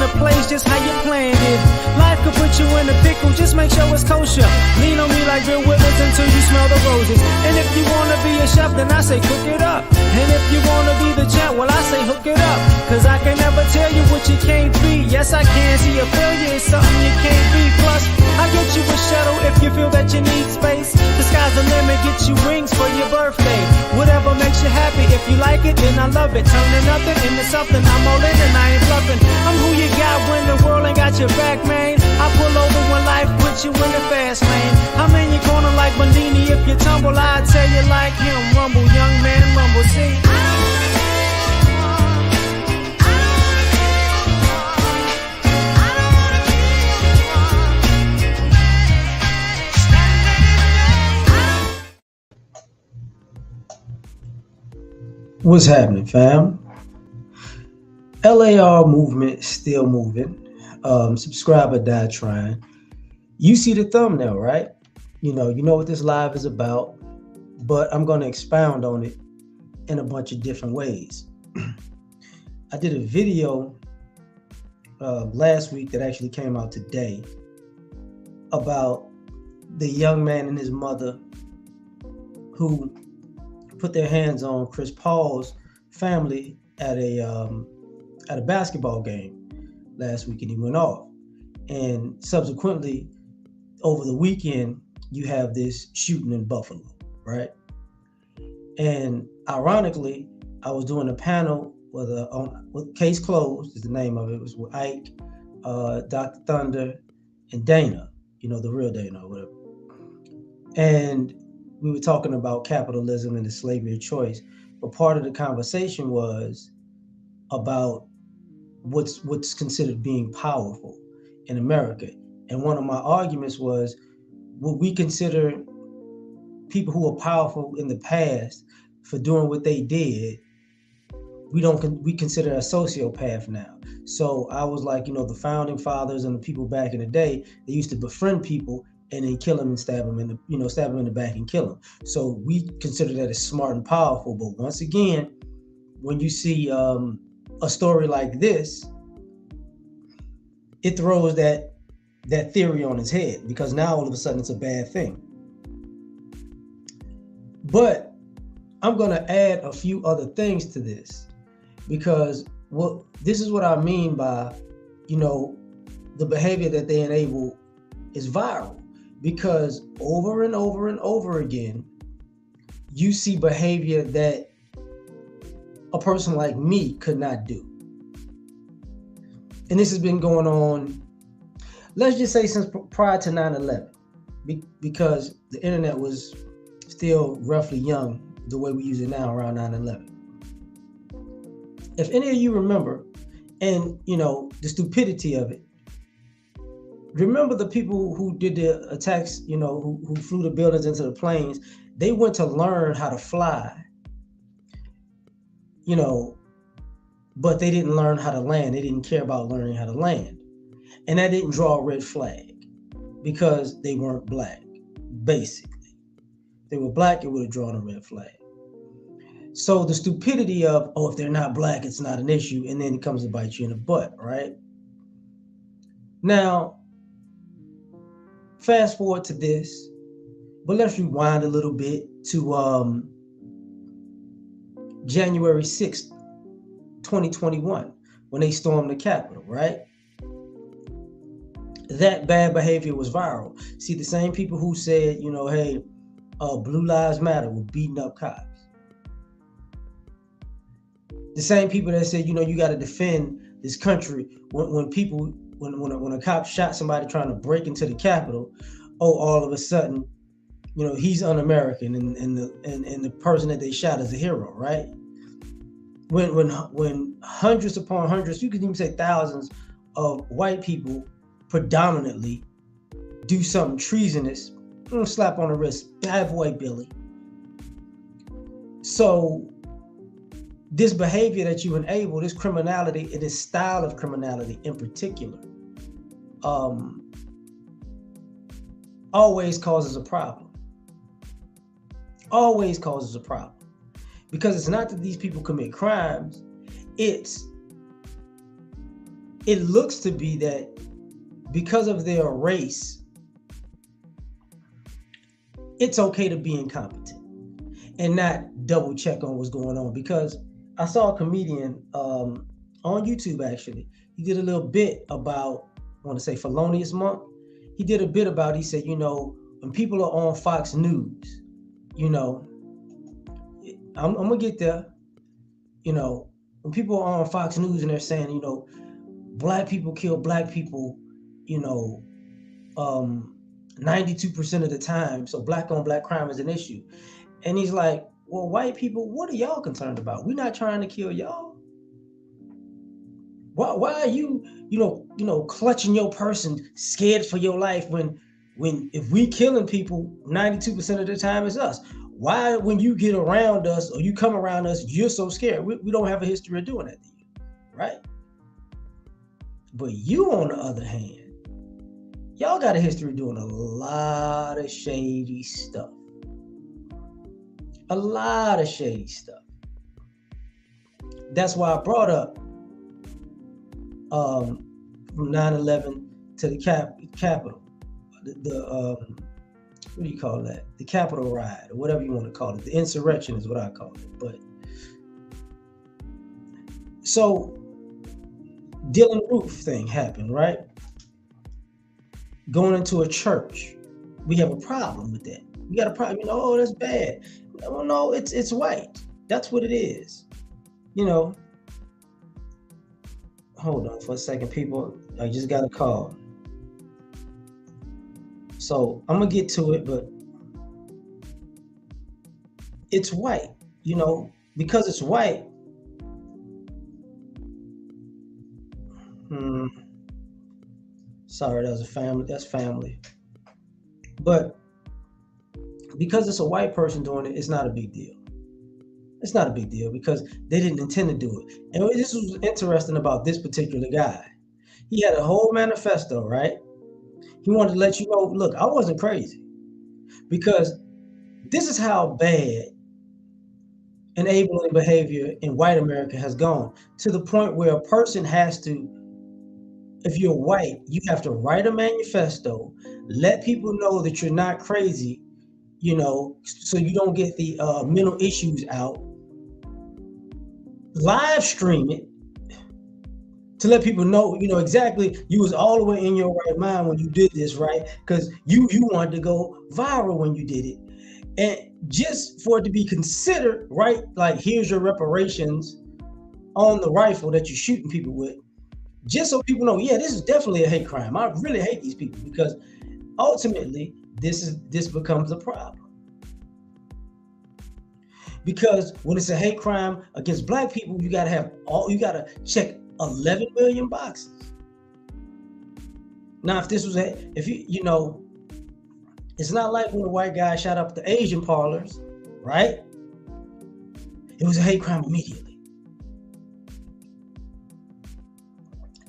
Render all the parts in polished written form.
the place just how you planned it. Life could put you in a pickle, just make sure it's kosher. Lean on me like Bill Withers until you smell the roses. And if you wanna be a chef, then I say cook it up. And if you wanna be the champ, well I say hook it up. Cause I can never tell you what you can't be. Yes I can, see a failure is something you can't be. Plus, I get you a shuttle if you feel that you need space. The sky's the limit, get you wings for your birthday. Whatever makes you happy, if you like it, then I love it. Turning nothing into something, I'm all in and I ain't bluffing. I'm who you got when the world ain't got your back, man. I pull over when life puts you in the fast lane. I'm in your corner like Bellini, if you tumble, I tell you like him. Rumble, young man, rumble, see. What's happening, fam? L.A.R. movement still moving. Subscribe or die trying. You see the thumbnail, right? You know what this live is about, but I'm going to expound on it in a bunch of different ways. I did a video last week that actually came out today about the young man and his mother who put their hands on Chris Paul's family at a basketball game last week, and he went off. And subsequently, over the weekend, you have this shooting in Buffalo, right? And ironically, I was doing a panel with Case Closed is the name of it. It was with Ike, Dr. Thunder, and Dana, the real Dana or whatever. And we were talking about capitalism and the slavery of choice, but part of the conversation was about what's considered being powerful in America. And one of my arguments was, would we consider people who were powerful in the past for doing what they did, we consider a sociopath now. So I was like, the founding fathers and the people back in the day, they used to befriend people and then kill them and stab them in the back and kill them. So we consider that as smart and powerful. But once again, when you see a story like this, it throws that theory on its head, because now all of a sudden it's a bad thing. But I'm going to add a few other things to this, because this is what I mean by, the behavior that they enable is viral. Because over and over and over again, you see behavior that a person like me could not do. And this has been going on, let's just say since prior to 9/11, because the internet was still roughly young the way we use it now around 9/11. If any of you remember, and the stupidity of it, remember the people who did the attacks, who flew the buildings into the planes, they went to learn how to fly, but they didn't learn how to land. They didn't care about learning how to land. And that didn't draw a red flag because they weren't black, basically. If they were black, it would have drawn a red flag. So the stupidity of, if they're not black, it's not an issue, and then it comes to bite you in the butt, right? Now, fast forward to this, but let's rewind a little bit to January 6th, 2021, when they stormed the Capitol, right? That bad behavior was viral. See, the same people who said, hey, Blue Lives Matter were beating up cops. The same people that said, you got to defend this country when a cop shot somebody trying to break into the Capitol, all of a sudden, he's un-American and the person that they shot is a hero, right? When hundreds upon hundreds, you could even say thousands of white people predominantly do something treasonous, slap on the wrist, bad boy Billy. So this behavior that you enable, this criminality and this style of criminality in particular, always causes a problem. Always causes a problem. Because it's not that these people commit crimes, it's it looks to be that because of their race, it's okay to be incompetent and not double check on what's going on. Because I saw a comedian on YouTube actually. He did a little bit about, I want to say Felonious Monk. He did a bit about, he said, when people are on Fox News, I'm gonna get there. When people are on Fox News and they're saying, black people kill black people, 92% of the time. So black on black crime is an issue. And he's like, well, white people, what are y'all concerned about? We're not trying to kill y'all. Why are you, clutching your person, scared for your life when if we killing people, 92% of the time it's us. Why, when you get around us or you come around us, you're so scared? We don't have a history of doing that to you, right? But you, on the other hand, y'all got a history of doing a lot of shady stuff. A lot of shady stuff. That's why I brought up from 9/11 to the Capitol. What do you call that? The Capitol riot, or whatever you want to call it. The insurrection is what I call it. But so Dylan Roof thing happened, right? Going into a church, we have a problem with that. We got a problem. Oh, that's bad. Well, no, it's white. That's what it is. Hold on for a second, people. I just got a call. So I'm gonna get to it, but it's white, because it's white. Sorry, that was a family. That's family. But because it's a white person doing it, it's not a big deal. It's not a big deal because they didn't intend to do it. And this was interesting about this particular guy. He had a whole manifesto, right? He wanted to let you know, look, I wasn't crazy, because this is how bad enabling behavior in white America has gone, to the point where a person has to, if you're white, you have to write a manifesto, let people know that you're not crazy, so you don't get the mental issues out, live stream it to let people know, exactly, you was all the way in your right mind when you did this, right? Because you wanted to go viral when you did it. And just for it to be considered, right, like, here's your reparations on the rifle that you're shooting people with, just so people know, yeah, this is definitely a hate crime. I really hate these people, because ultimately this becomes a problem. Because when it's a hate crime against black people, you gotta check 11 million boxes. Now, if this was it's not like when a white guy shot up the Asian parlors, right? It was a hate crime immediately.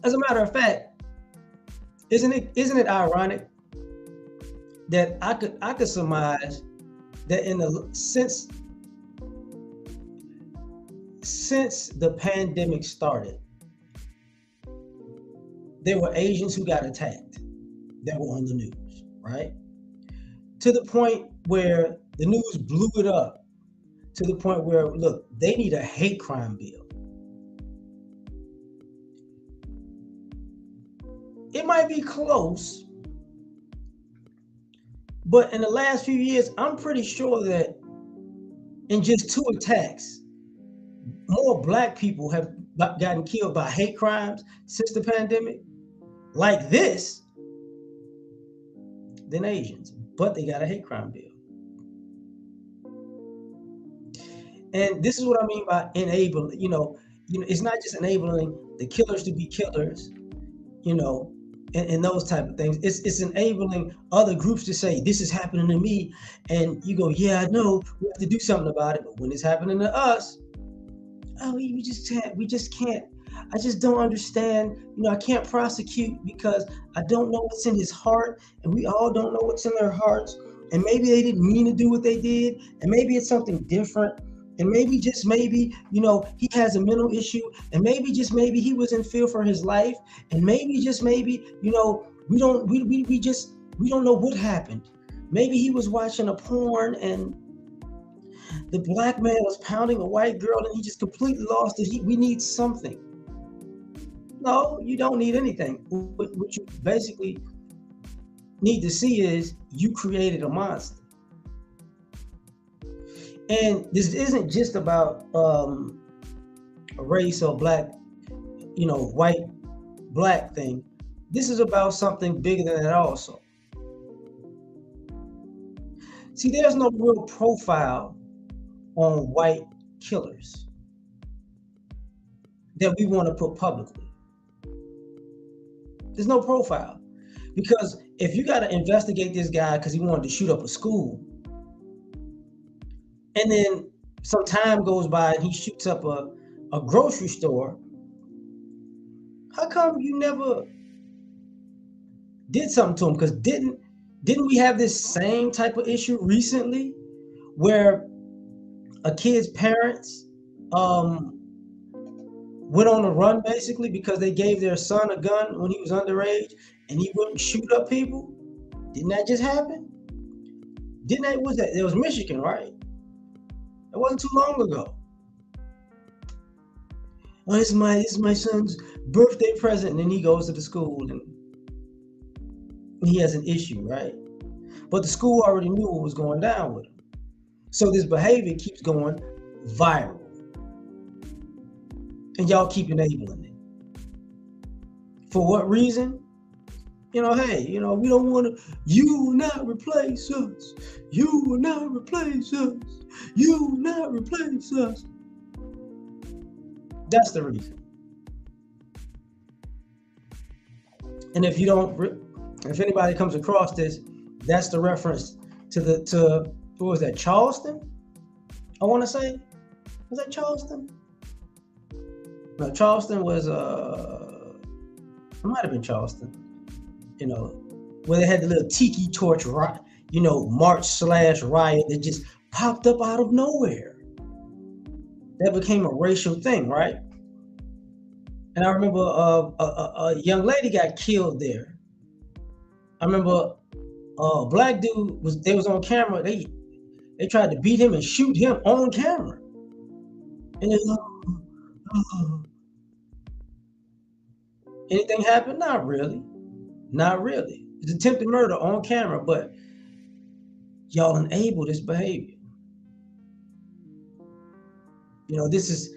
As a matter of fact, isn't it ironic that I could surmise that since the pandemic started, there were Asians who got attacked that were on the news, right? To the point where the news blew it up, to the point where, look, they need a hate crime bill. It might be close, but in the last few years, I'm pretty sure that in just 2 attacks, more black people have gotten killed by hate crimes since the pandemic, like this, than Asians. But they got a hate crime bill. And this is what I mean by enabling. It's not just enabling the killers to be killers, and those type of things. It's enabling other groups to say, this is happening to me, and you go, yeah, I know, we have to do something about it. But when it's happening to us, we just can't. I just don't understand. I can't prosecute because I don't know what's in his heart, and we all don't know what's in their hearts. And maybe they didn't mean to do what they did, and maybe it's something different. And maybe just maybe, he has a mental issue, and maybe just maybe he was in fear for his life, and maybe just maybe, we don't know what happened. Maybe he was watching a porn and the black man was pounding a white girl and he just completely lost it. We need something. No, you don't need anything. What you basically need to see is you created a monster. And this isn't just about a race or black, white, black thing. This is about something bigger than that also. See, there's no real profile on white killers that we want to put publicly. There's no profile. Because if you got to investigate this guy because he wanted to shoot up a school, and then some time goes by and he shoots up a grocery store, how come you never did something to him? Because didn't we have this same type of issue recently where a kid's parents went on a run basically because they gave their son a gun when he was underage and he wouldn't shoot up people? Didn't that just happen? It was Michigan, right? It wasn't too long ago. Oh, this is my son's birthday present, and then he goes to the school and he has an issue, right? But the school already knew what was going down with him. So this behavior keeps going viral. And y'all keep enabling it. For what reason? Hey, we don't want to, you will not replace us. You will not replace us. You will not replace us. That's the reason. And if anybody comes across this, that's the reference to what was that, Charleston? I want to say, was that Charleston? No, Charleston was it might have been Charleston. Where they had the little tiki torch march /riot that just popped up out of nowhere. That became a racial thing, right? And I remember a young lady got killed there. I remember a black dude was on camera. They tried to beat him and shoot him on camera. And anything happened? Not really. Not really. It's attempted murder on camera, but y'all enable this behavior. This is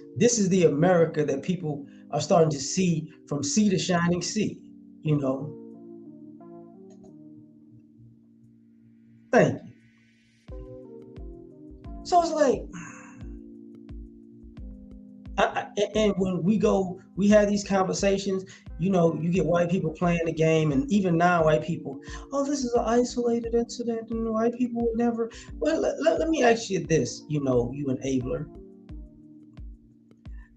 the America that people are starting to see from sea to shining sea. Thank you. So it's like, and when we have these conversations, you get white people playing the game, and even non-white people, oh, this is an isolated incident, and white people would never. Well, let me ask you this, you enabler.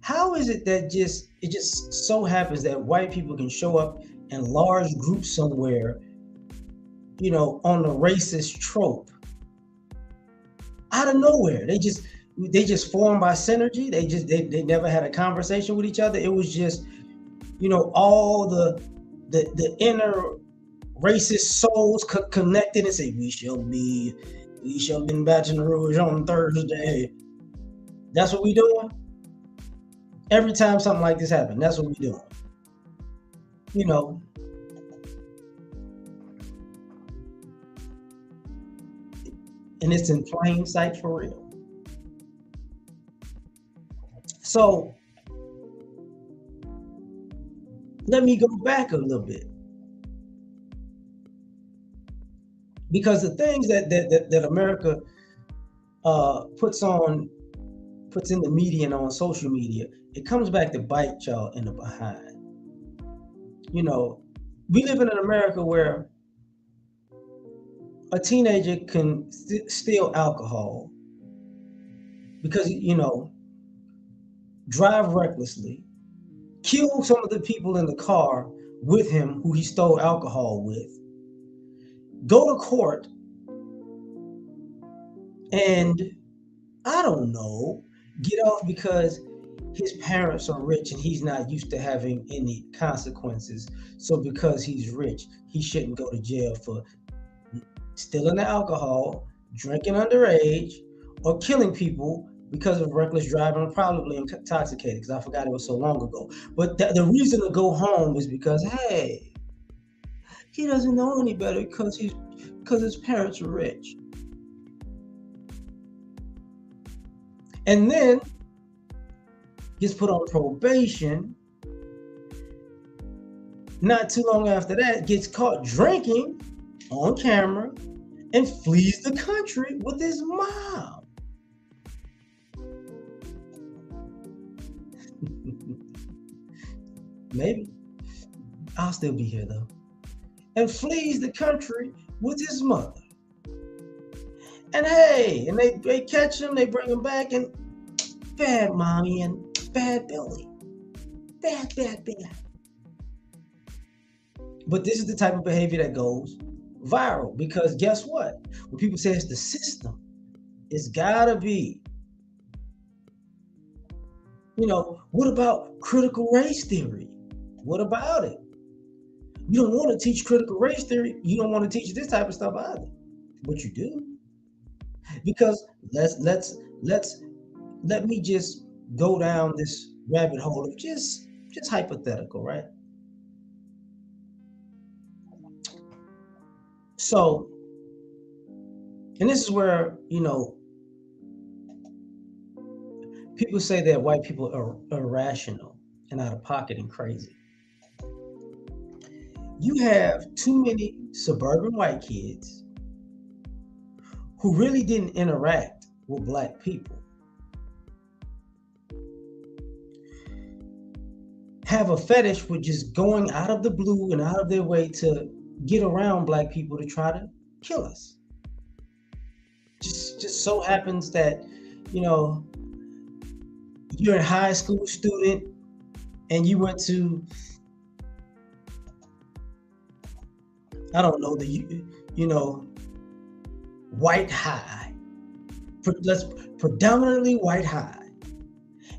How is it that it just so happens that white people can show up in large groups somewhere, on the racist trope out of nowhere? They just formed by synergy. They never had a conversation with each other. It was just, all the inner racist souls connected and say, we shall be in Baton Rouge on Thursday. That's what we doing. Every time something like this happens, that's what we doing. And it's in plain sight for real. So let me go back a little bit, because the things that America puts in the media and on social media, it comes back to bite y'all in the behind. We live in an America where a teenager can steal alcohol because, drive recklessly, kill some of the people in the car with him who he stole alcohol with, go to court, and I don't know, Get off because his parents are rich and he's not used to having any consequences. So because he's rich, he shouldn't go to jail for stealing the alcohol, drinking underage, or killing people because of reckless driving or probably intoxicated. Because I forgot it was so long ago. But the reason to go home is because hey, he doesn't know any better because his parents are rich. And then gets put on probation. Not too long after that, gets caught drinking on camera and flees the country with his mom. Maybe. I'll still be here though. And flees the country with his mother. And hey, and they catch him, they bring him back, and bad mommy and bad Billy. Bad, bad, bad. But this is the type of behavior that goes viral because guess what? When people say it's the system, it's gotta be. What about critical race theory? What about it? You don't want to teach critical race theory. You don't want to teach this type of stuff either. But you do. Because let me just go down this rabbit hole of just hypothetical, right? So, and this is where, people say that white people are irrational and out of pocket and crazy. You have too many suburban white kids who really didn't interact with black people, have a fetish with just going out of the blue and out of their way to get around black people to try to kill us. Just so happens that, you're a high school student and you went to, I don't know, white high, predominantly white high,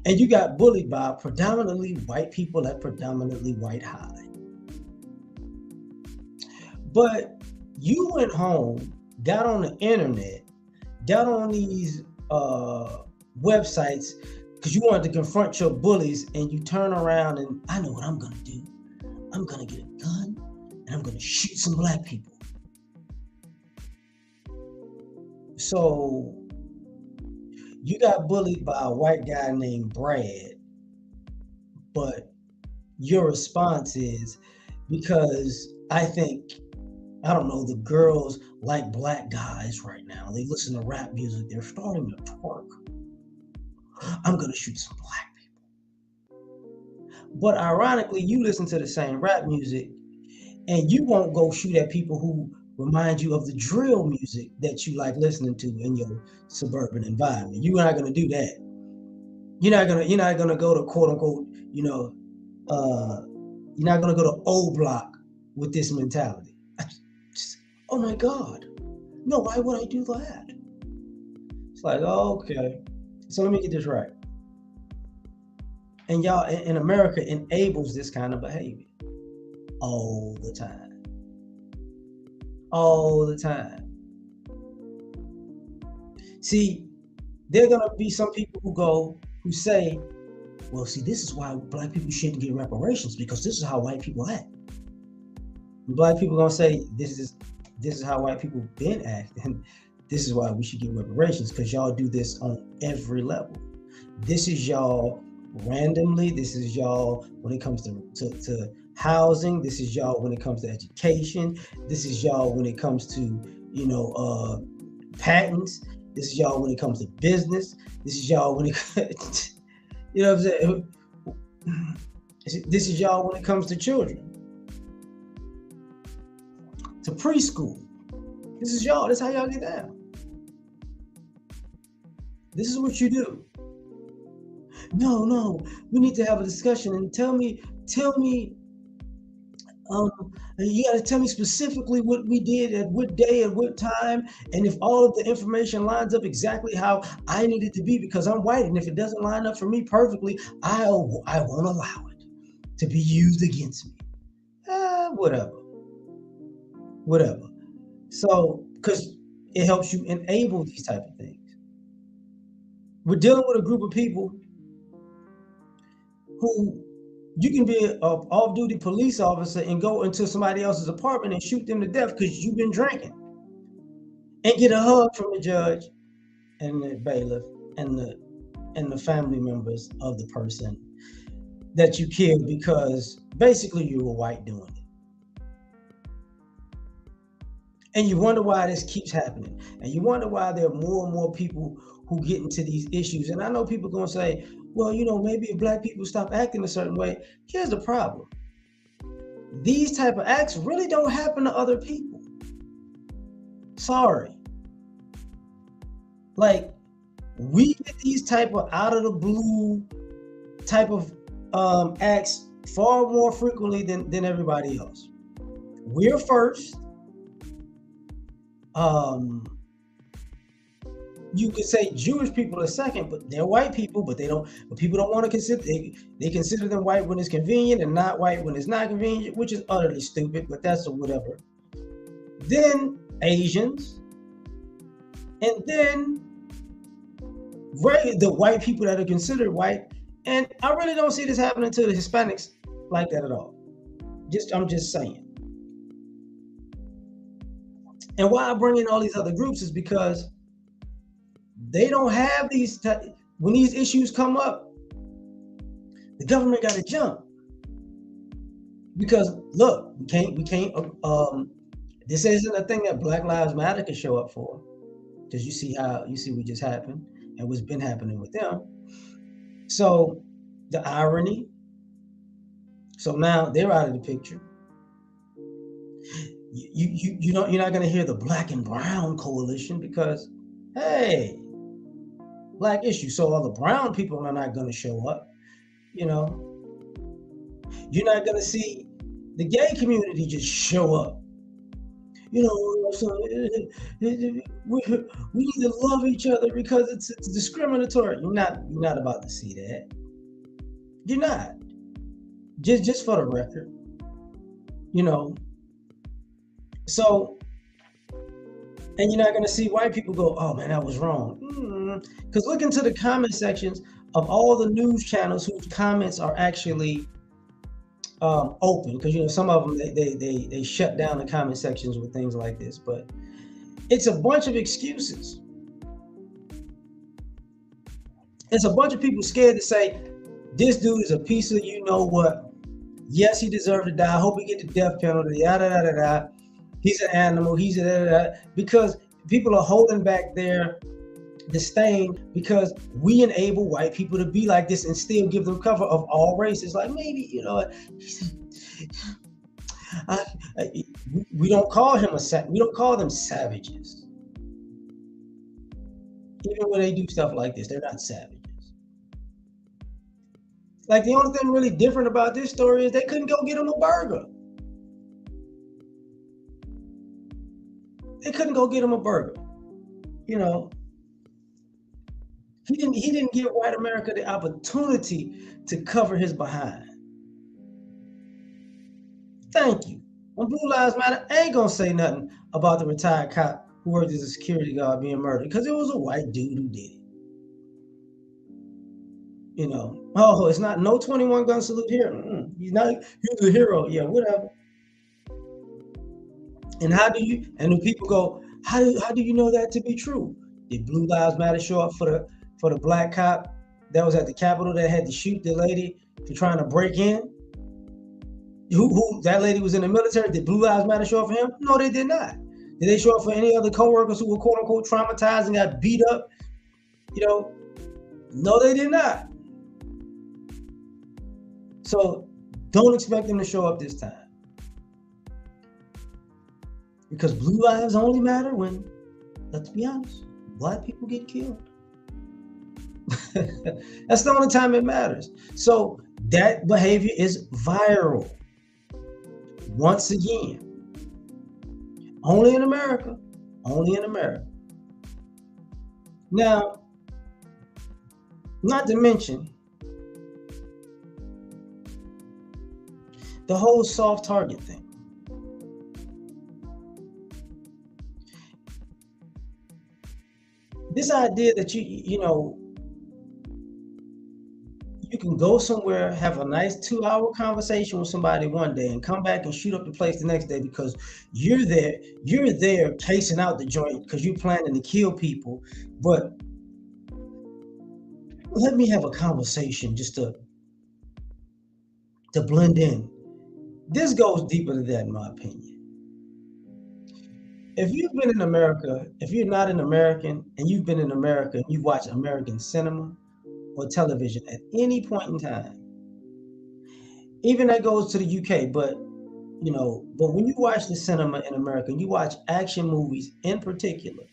and you got bullied by predominantly white people at predominantly white high. But you went home, got on the internet, got on these websites because you wanted to confront your bullies, and you turn around and I know what I'm gonna do. I'm gonna get a gun and I'm gonna shoot some black people. So you got bullied by a white guy named Brad, but your response is because I don't know, the girls like black guys right now. They listen to rap music. They're starting to twerk. I'm going to shoot some black people. But ironically, you listen to the same rap music and you won't go shoot at people who remind you of the drill music that you like listening to in your suburban environment. You're not going to do that. You're not going to go to quote unquote, you're not going to go to O Block with this mentality. Oh my God. No, why would I do that? It's like, okay. So let me get this right. And y'all in America enables this kind of behavior all the time. All the time. See, there are going to be some people who say, well, see, this is why black people shouldn't get reparations because this is how white people act. And black people are going to say, this is how white people been acting. This is why we should get reparations because y'all do this on every level. This is y'all randomly. This is y'all when it comes to housing. This is y'all when it comes to education. This is y'all when it comes to, patents. This is y'all when it comes to business. This is y'all when it, you know what I'm saying? This is y'all when it comes to children, to preschool. This is y'all. This is how y'all get down. This is what you do. No, we need to have a discussion and tell me You got to tell me specifically what we did at what day at what time, and if all of the information lines up exactly how I need it to be, because I'm white, and if it doesn't line up for me perfectly, I won't allow it to be used against me. Whatever, whatever. So, because it helps you enable these type of things. We're dealing with a group of people who you can be an off-duty police officer and go into somebody else's apartment and shoot them to death because you've been drinking, and get a hug from the judge and the bailiff and the family members of the person that you killed because basically you were white doing it. And you wonder why this keeps happening. And you wonder why there are more and more people who get into these issues. And I know people are going to say, well, maybe if black people stop acting a certain way. Here's the problem. These type of acts really don't happen to other people. Sorry. Like, we get these type of out of the blue type of acts far more frequently than everybody else. We're first. You could say Jewish people are second, but they're white people, but people don't want to consider, they consider them white when it's convenient and not white when it's not convenient, which is utterly stupid, but that's whatever. Then Asians, and then the white people that are considered white. And I really don't see this happening to the Hispanics like that at all. I'm just saying. And why I bring in all these other groups is because they don't have when these issues come up, the government got to jump. Because look, we can't this isn't a thing that Black Lives Matter can show up for. Because you see what just happened and what's been happening with them. So the irony, so now they're out of the picture. You're not going to hear the Black and Brown coalition because, hey, Black issue. So all the brown people are not going to show up. You're not going to see the gay community just show up. So we need to love each other because it's discriminatory. You're not about to see that. You're not. Just for the record. So, and you're not going to see white people go, oh man, that was wrong. Because look into the comment sections of all the news channels whose comments are actually open. Because some of them they shut down the comment sections with things like this. But it's a bunch of excuses. It's a bunch of people scared to say, this dude is a piece of what. Yes, he deserved to die. I hope he get the death penalty. Yada yada yada. He's an animal. He's because people are holding back their disdain because we enable white people to be like this and still give them cover of all races. Like maybe we don't call him we don't call them savages. Even when they do stuff like this, they're not savages. Like the only thing really different about this story is they couldn't go get him a burger. They couldn't go get him a burger. He didn't give white America the opportunity to cover his behind. Thank you. When Blue Lives Matter, I ain't gonna say nothing about the retired cop who worked as a security guard being murdered because it was a white dude who did it. Oh, it's not no 21 gun salute here. He's a hero. Yeah, whatever. And when people go, how do you know that to be true? Did Blue Lives Matter show up for the black cop that was at the Capitol that had to shoot the lady for trying to break in? Who that lady was in the military? Did Blue Lives Matter show up for him? No, they did not. Did they show up for any other co-workers who were quote unquote traumatized and got beat up? No, they did not. So don't expect them to show up this time. Because blue lives only matter when, let's be honest, black people get killed. That's the only time it matters. So that behavior is viral. Once again, only in America. Only in America. Now, not to mention the whole soft target thing. This idea that you can go somewhere, have a nice 2-hour conversation with somebody one day and come back and shoot up the place the next day because you're there casing out the joint because you're planning to kill people. But let me have a conversation just to blend in. This goes deeper than that, in my opinion. If you've been in America, if you're not an American and you've been in America and you've watched American cinema or television at any point in time, even that goes to the UK, but when you watch the cinema in America and you watch action movies in particular,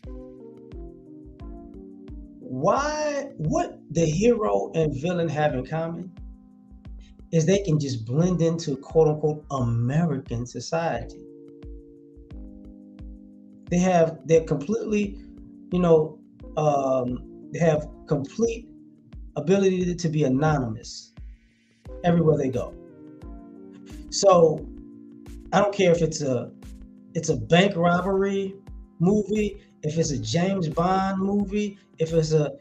what the hero and villain have in common is they can just blend into quote unquote American society. They're completely, they have complete ability to be anonymous everywhere they go. So I don't care if it's a bank robbery movie, if it's a James Bond movie, if it's a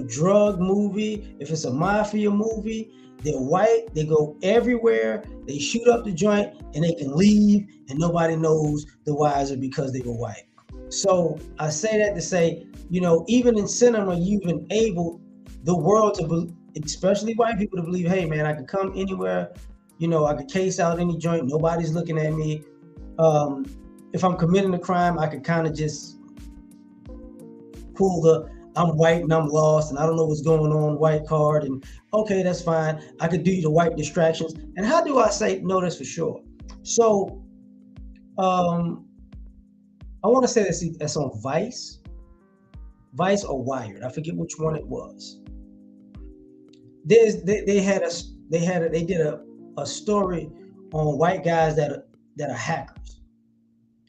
drug movie, if it's a mafia movie. They're white, they go everywhere, they shoot up the joint, and they can leave, and nobody knows the wiser because they were white. So I say that to say, even in cinema, you've enabled the world to, especially white people, to believe, hey man, I can come anywhere, I can case out any joint, nobody's looking at me. If I'm committing a crime, I could kind of just pull the I'm white and I'm lost and I don't know what's going on white card, and okay, that's fine. I could do the white distractions. And how do I say no, that's for sure? So I want to say that's on Vice or Wired. I forget which one it was. They did a story on white guys that are hackers.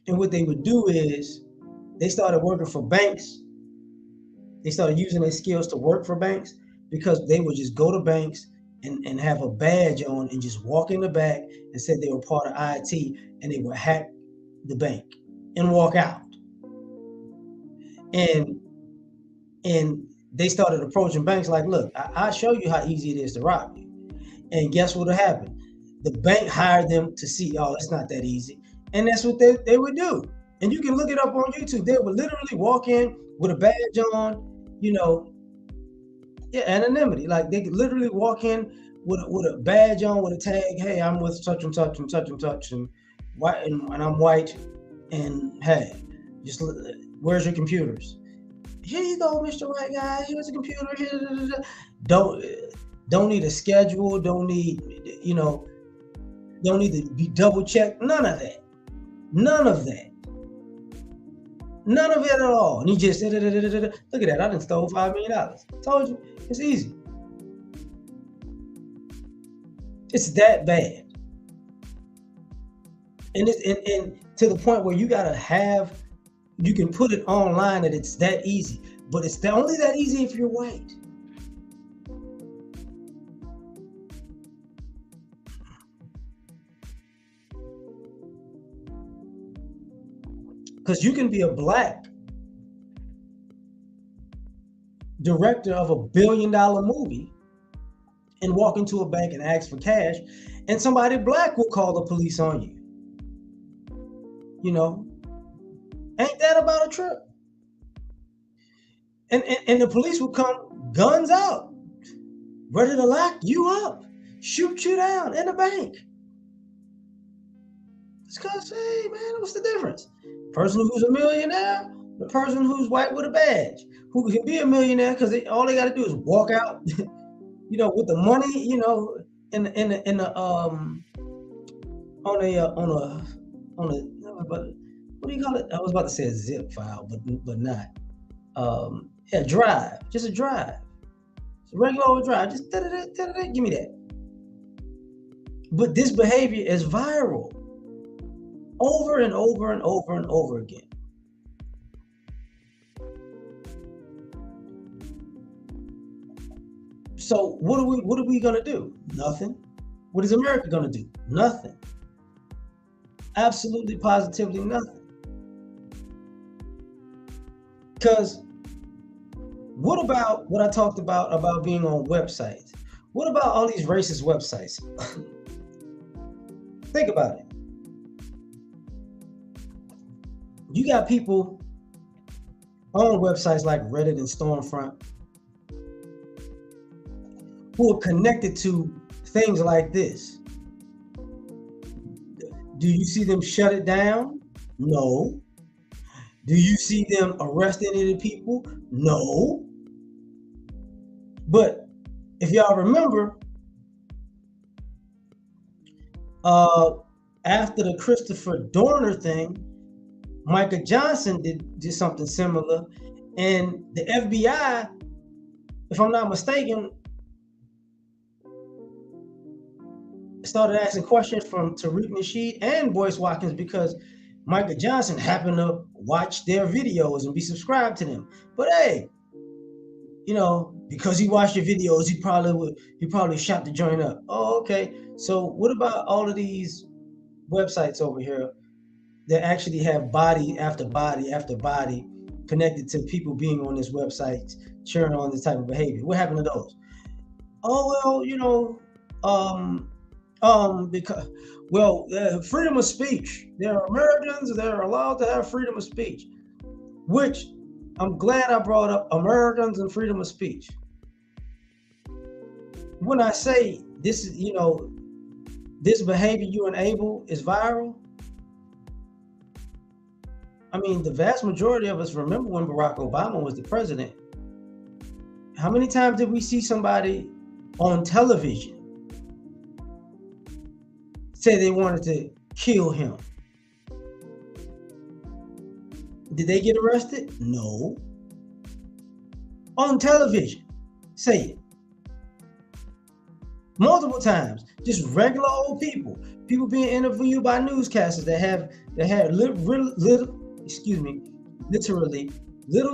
And what they would do is they started working for banks. They started using their skills to work for banks because they would just go to banks and have a badge on and just walk in the back and said they were part of IT, and they would hack the bank and walk out. And they started approaching banks like, look, I'll show you how easy it is to rob you. And guess what happened? The bank hired them to see, oh, it's not that easy. And that's what they would do. And you can look it up on YouTube. They would literally walk in with a badge on, anonymity. Like they could literally walk in with a badge on, with a tag. Hey, I'm with such and such and such and such, and white, and I'm white. And hey, just where's your computers? Here you go, Mr. White Guy. Here's a computer. Don't need a schedule. Don't need to be double checked. None of that. None of that. None of it at all. And he just look at that. I done stole $5 million. Told you, it's easy. It's that bad. And to the point where you can put it online that it's that easy. But it's only that easy if you're white. Because you can be a black director of $1 billion movie and walk into a bank and ask for cash, and somebody black will call the police on you. Ain't that about a trip? And the police will come, guns out, ready to lock you up, shoot you down in the bank. It's because, hey man, what's the difference? Person who's a millionaire, the person who's white with a badge, who can be a millionaire because all they got to do is walk out, with the money, in the what do you call it? I was about to say a zip file, but not. Drive, just a drive. It's a regular old drive. Just give me that. But this behavior is viral. over and over and over and over again. So what are we gonna do? Nothing. What is America gonna do? Nothing. Absolutely positively nothing. Because what about what I talked about being on websites? What about all these racist websites? Think about it. You got people on websites like Reddit and Stormfront who are connected to things like this. Do you see them shut it down? No. Do you see them arrest any of the people? No. But if y'all remember, after the Christopher Dorner thing, Micah Johnson did something similar, and the FBI, if I'm not mistaken, started asking questions from Tariq Nasheed and Boyce Watkins because Micah Johnson happened to watch their videos and be subscribed to them. But hey, because he watched your videos, he probably shot the joint up. Oh, okay. So what about all of these websites over here that actually have body after body after body connected to people being on this website cheering on this type of behavior? What happened to those? Oh well, because freedom of speech. They're Americans. They're allowed to have freedom of speech, which I'm glad I brought up Americans and freedom of speech. When I say this is, this behavior you enable is viral, I mean, the vast majority of us remember when Barack Obama was the president. How many times did we see somebody on television say they wanted to kill him? Did they get arrested? No. On television, say it. Multiple times, just regular old people being interviewed by newscasters that had literally little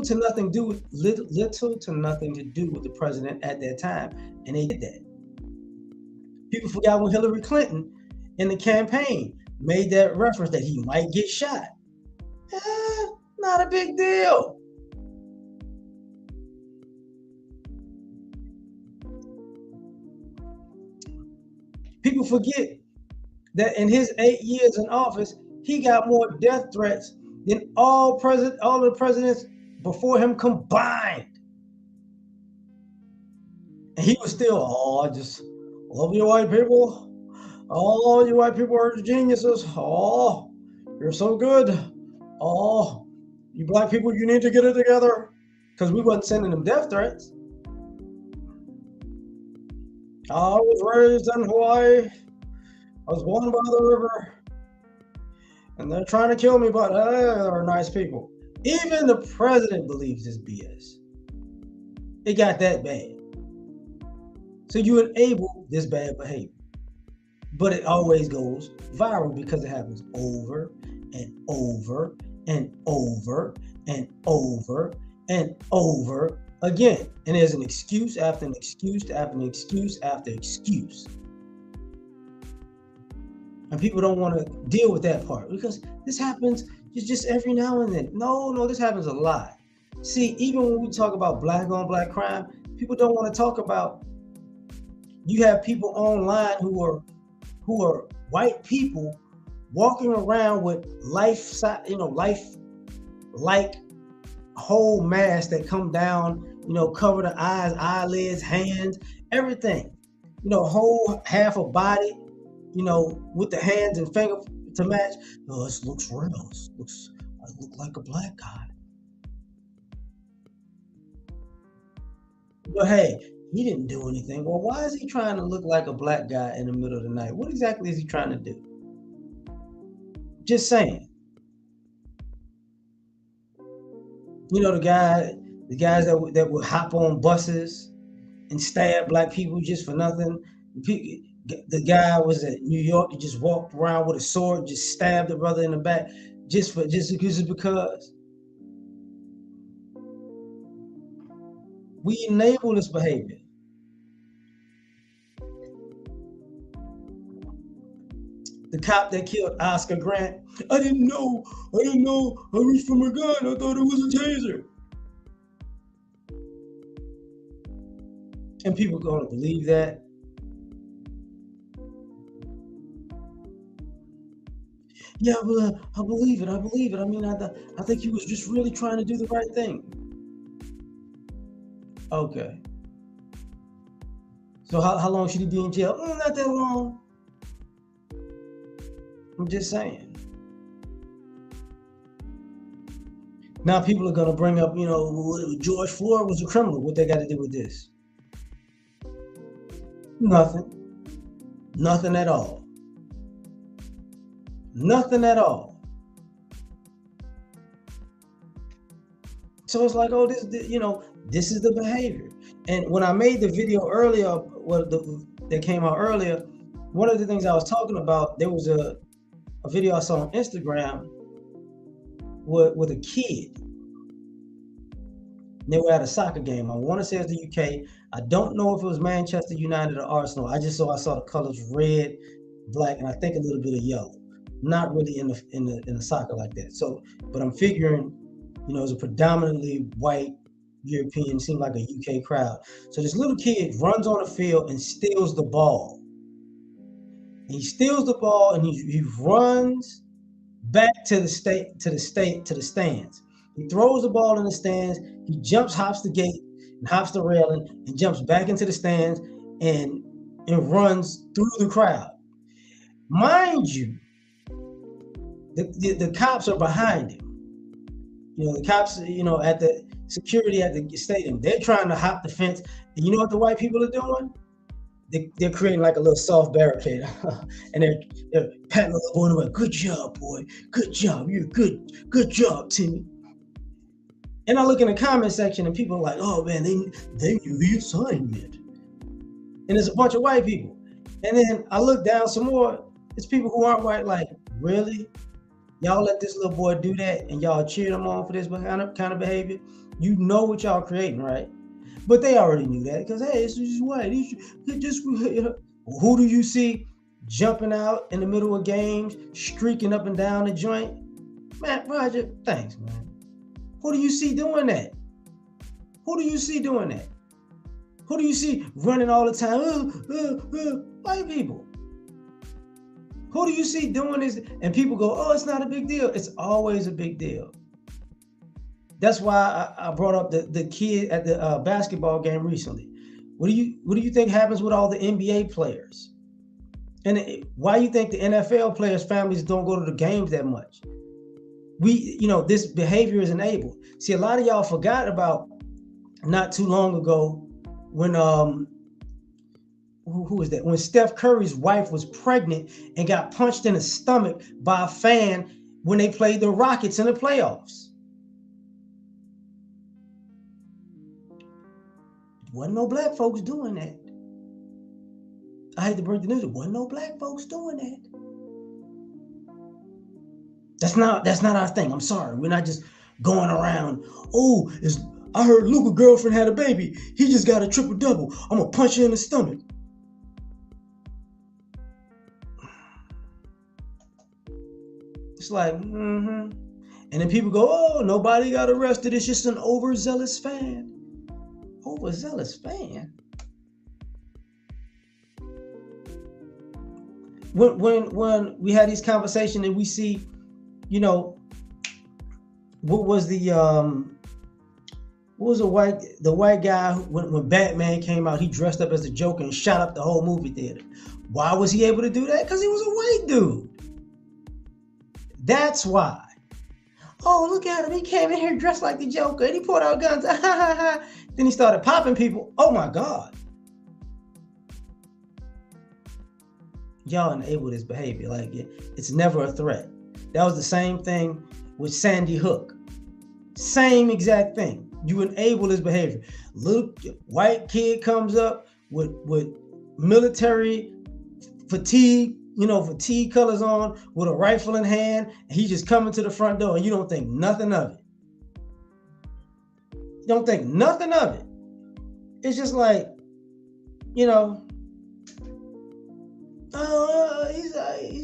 to nothing to do with the president at that time, and they did that. People forgot when Hillary Clinton in the campaign made that reference that he might get shot. Not a big deal. People forget that in his 8 years in office, he got more death threats than all the presidents before him combined. And he was still, I just love you white people. Oh, you white people are geniuses. Oh, you're so good. Oh, you black people, you need to get it together. Because we wasn't sending them death threats. I was raised in Hawaii. I was born by the river. And they're trying to kill me, but they're nice people. Even the president believes this BS. It got that bad. So you enable this bad behavior. But it always goes viral because it happens over and over and over and over and over again. And there's an excuse after an excuse after an excuse after excuse. And people don't want to deal with that part because this happens just every now and then. No, this happens a lot. See, even when we talk about black on black crime, people don't want to talk about, you have people online who are white people walking around with life-like whole masks that come down, cover the eyes, eyelids, hands, everything. Whole half a body, with the hands and finger to match. Oh, this looks real. I look like a black guy. But hey, he didn't do anything. Well, why is he trying to look like a black guy in the middle of the night? What exactly is he trying to do? Just saying. The guys that would hop on buses and stab black people just for nothing. The guy was in New York. He just walked around with a sword, just stabbed the brother in the back, just because we enable this behavior. The cop that killed Oscar Grant, I didn't know. I reached for my gun. I thought it was a taser. And people gonna believe that. Yeah, but I believe it. I believe it. I mean, I think he was just really trying to do the right thing. Okay. So how long should he be in jail? Not that long. I'm just saying. Now people are gonna bring up, George Floyd was a criminal. What they got to do with this? Nothing. Nothing at all. Nothing at all. So it's like, oh, this is the behavior. And when I made the video earlier, that came out earlier, one of the things I was talking about, there was a video I saw on Instagram with a kid. They were at a soccer game. I want to say it's the UK. I don't know if it was Manchester United or Arsenal. I saw the colors red, black, and I think a little bit of yellow. Not really in the soccer like that. So, but I'm figuring, it was a predominantly white European, seemed like a UK crowd. So this little kid runs on the field and steals the ball. And he steals the ball and he runs back to the stands. He throws the ball in the stands. He hops the gate, and hops the railing, and jumps back into the stands and runs through the crowd. Mind you, the cops are behind him. The cops, at the security at the stadium, they're trying to hop the fence. And you know what the white people are doing? They're creating like a little soft barricade, and they're patting the little boy on the back. Good job, boy. Good job. You're good job, Timmy. And I look in the comment section, and people are like, "Oh man, they knew the assignment." And there's a bunch of white people. And then I look down some more. It's people who aren't white. Like, really? Y'all let this little boy do that, and y'all cheer him on for this kind of behavior? You know what y'all creating, right? But they already knew that because, hey, it's just white. Who do you see jumping out in the middle of games, streaking up and down the joint? Man, Roger, thanks, man. Who do you see doing that? Who do you see doing that? Who do you see running all the time? White people. Who do you see doing this? And people go, oh, it's not a big deal. It's always a big deal. That's why I brought up the kid at the basketball game recently. What do you think happens with all the NBA players? And why do you think the NFL players' families don't go to the games that much? This behavior is enabled. See, a lot of y'all forgot about not too long ago when who was that? When Steph Curry's wife was pregnant and got punched in the stomach by a fan when they played the Rockets in the playoffs. Wasn't no black folks doing that. I hate to break the news. There wasn't no black folks doing that. That's not our thing. I'm sorry. We're not just going around. Oh, I heard Luka's girlfriend had a baby. He just got a triple double. I'm gonna punch her in the stomach. It's like, And then people go, oh, nobody got arrested. It's just an overzealous fan. Overzealous fan? When we had these conversations and we see, what was the white guy when Batman came out, he dressed up as the Joker and shot up the whole movie theater. Why was he able to do that? Because he was a white dude. That's why. Oh, look at him. He came in here dressed like the Joker and he pulled out guns. Then he started popping people. Oh my God. Y'all enable this behavior. Like, it's never a threat. That was the same thing with Sandy Hook. Same exact thing. You enable this behavior. Little white kid comes up with military fatigue, fatigue colors on with a rifle in hand, and he's just coming to the front door, and you don't think nothing of it. You don't think nothing of it. It's just like, he's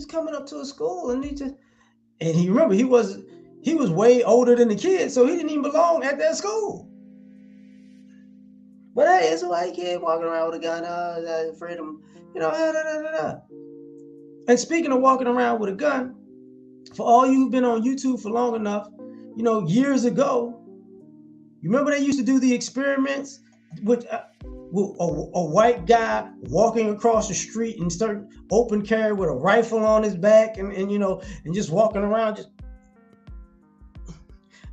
coming up to a school, and he remember he was way older than the kid, so he didn't even belong at that school. But hey, it's a white kid walking around with a gun, freedom, And speaking of walking around with a gun, for all you who've been on YouTube for long enough, years ago, you remember they used to do the experiments with a white guy walking across the street and start open carry with a rifle on his back and just walking around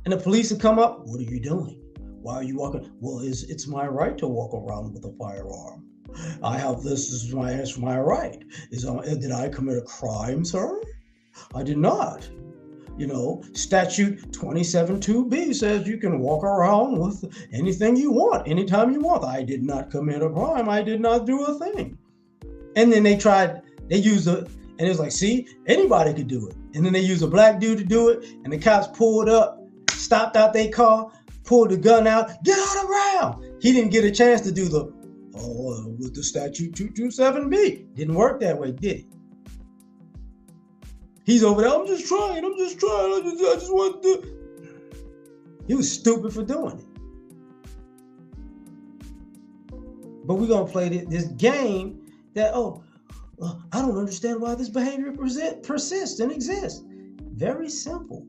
and the police would come up. What are you doing? Why are you walking? Well, it's my right to walk around with a firearm. I have this is my right. Did I commit a crime, sir? I did not. Statute 27(2)B says you can walk around with anything you want, anytime you want. I did not commit a crime. I did not do a thing. And then they used and it was like, see, anybody could do it. And then they used a black dude to do it, and the cops pulled up, stopped out their car, pulled the gun out, get out around. He didn't get a chance to do with the statute 227B. Didn't work that way, did it? He's over there, I'm just trying, I just want to. He was stupid for doing it. But we're going to play this game that, I don't understand why this behavior persists and exists. Very simple.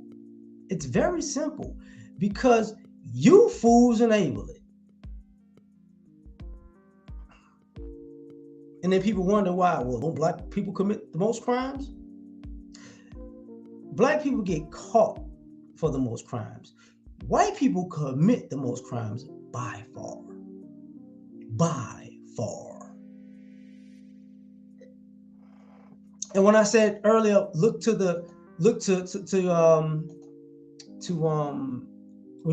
It's very simple. Because you fools enable it. And then people wonder why. Well, don't black people commit the most crimes? Black people get caught for the most crimes. White people commit the most crimes by far. By far. And when I said earlier, when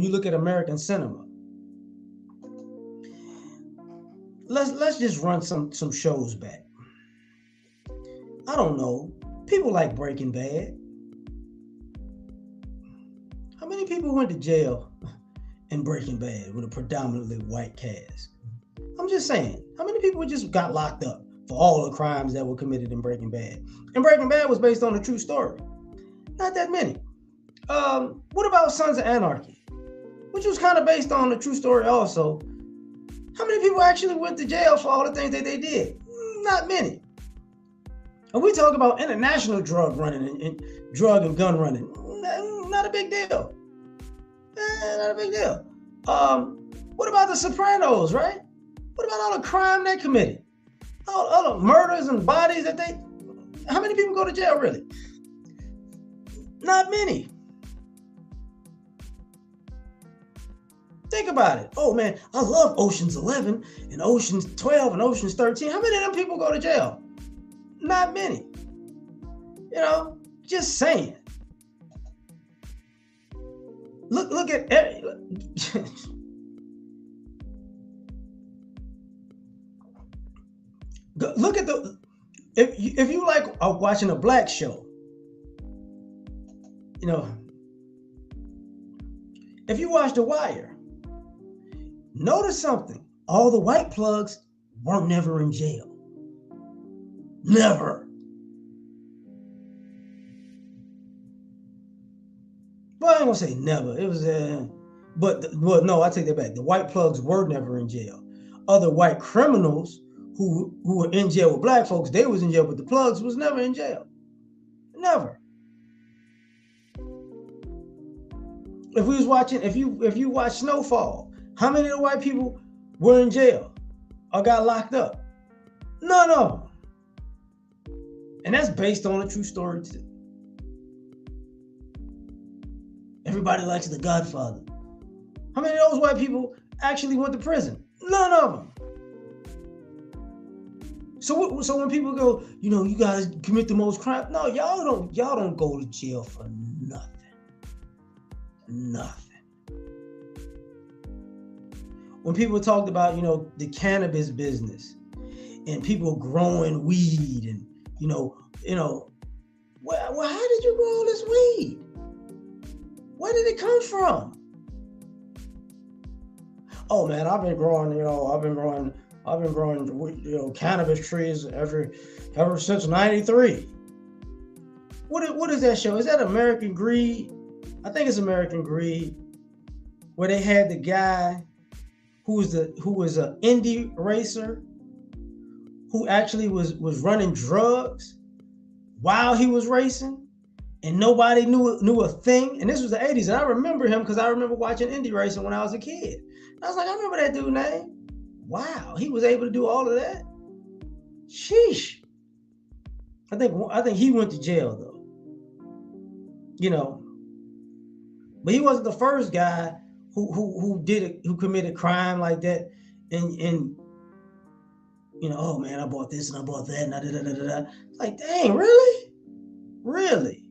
you look at American cinema, let's just run some shows back. I don't know. People like Breaking Bad. How many people went to jail in Breaking Bad with a predominantly white cast? I'm just saying, how many people just got locked up for all the crimes that were committed in Breaking Bad? And Breaking Bad was based on a true story. Not that many. What about Sons of Anarchy, which was kind of based on a true story also? How many people actually went to jail for all the things that they did? Not many. And we talk about international drug running and drug and gun running. Not a big deal. Not a big deal. What about the Sopranos, right? What about all the crime they committed? All the murders and bodies that they... How many people go to jail, really? Not many. Think about it. Oh, man, I love Ocean's 11 and Ocean's 12 and Ocean's 13. How many of them people go to jail? Not many. Just saying. Look at look at the if you like watching a black show, if you watch The Wire, notice something. All the white plugs weren't never in jail. Never. Well, I ain't gonna say never. It was, no, I take that back. The white plugs were never in jail. Other white criminals who were in jail with black folks, they was in jail, but the plugs was never in jail. Never. If we was watching, if you watch Snowfall, how many of the white people were in jail or got locked up? None of them. And that's based on a true story too. Everybody likes The Godfather. How many of those white people actually went to prison? None of them. So when people go, you guys commit the most crime. No, y'all don't go to jail for nothing. Nothing. When people talked about, the cannabis business and people growing weed and you know, you know, well, how did you grow all this weed? Where did it come from? Oh man, I've been growing, cannabis trees ever since '93. What is that show? Is that American Greed? I think it's American Greed, where they had the guy who was an indie racer who actually was running drugs while he was racing, and nobody knew a thing. And this was the '80s, and I remember him because I remember watching indie racing when I was a kid. And I was like, I remember that dude's name. Wow, he was able to do all of that. Sheesh. I think he went to jail though. But he wasn't the first guy who committed crime like that. And oh man, I bought this and I bought that and da. Like, dang, really? Really?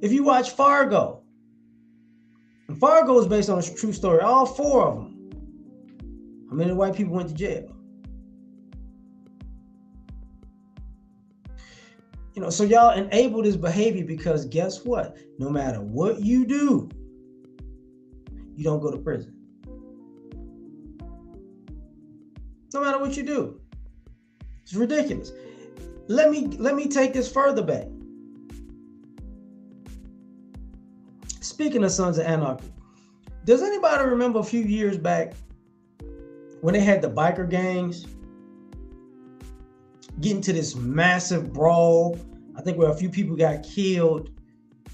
If you watch Fargo, and Fargo is based on a true story, all 4 of them, how many white people went to jail? So y'all enable this behavior because guess what? No matter what you do, you don't go to prison. No matter what you do. It's ridiculous. Let me take this further back. Speaking of Sons of Anarchy, does anybody remember a few years back when they had the biker gangs get into this massive brawl? I think where a few people got killed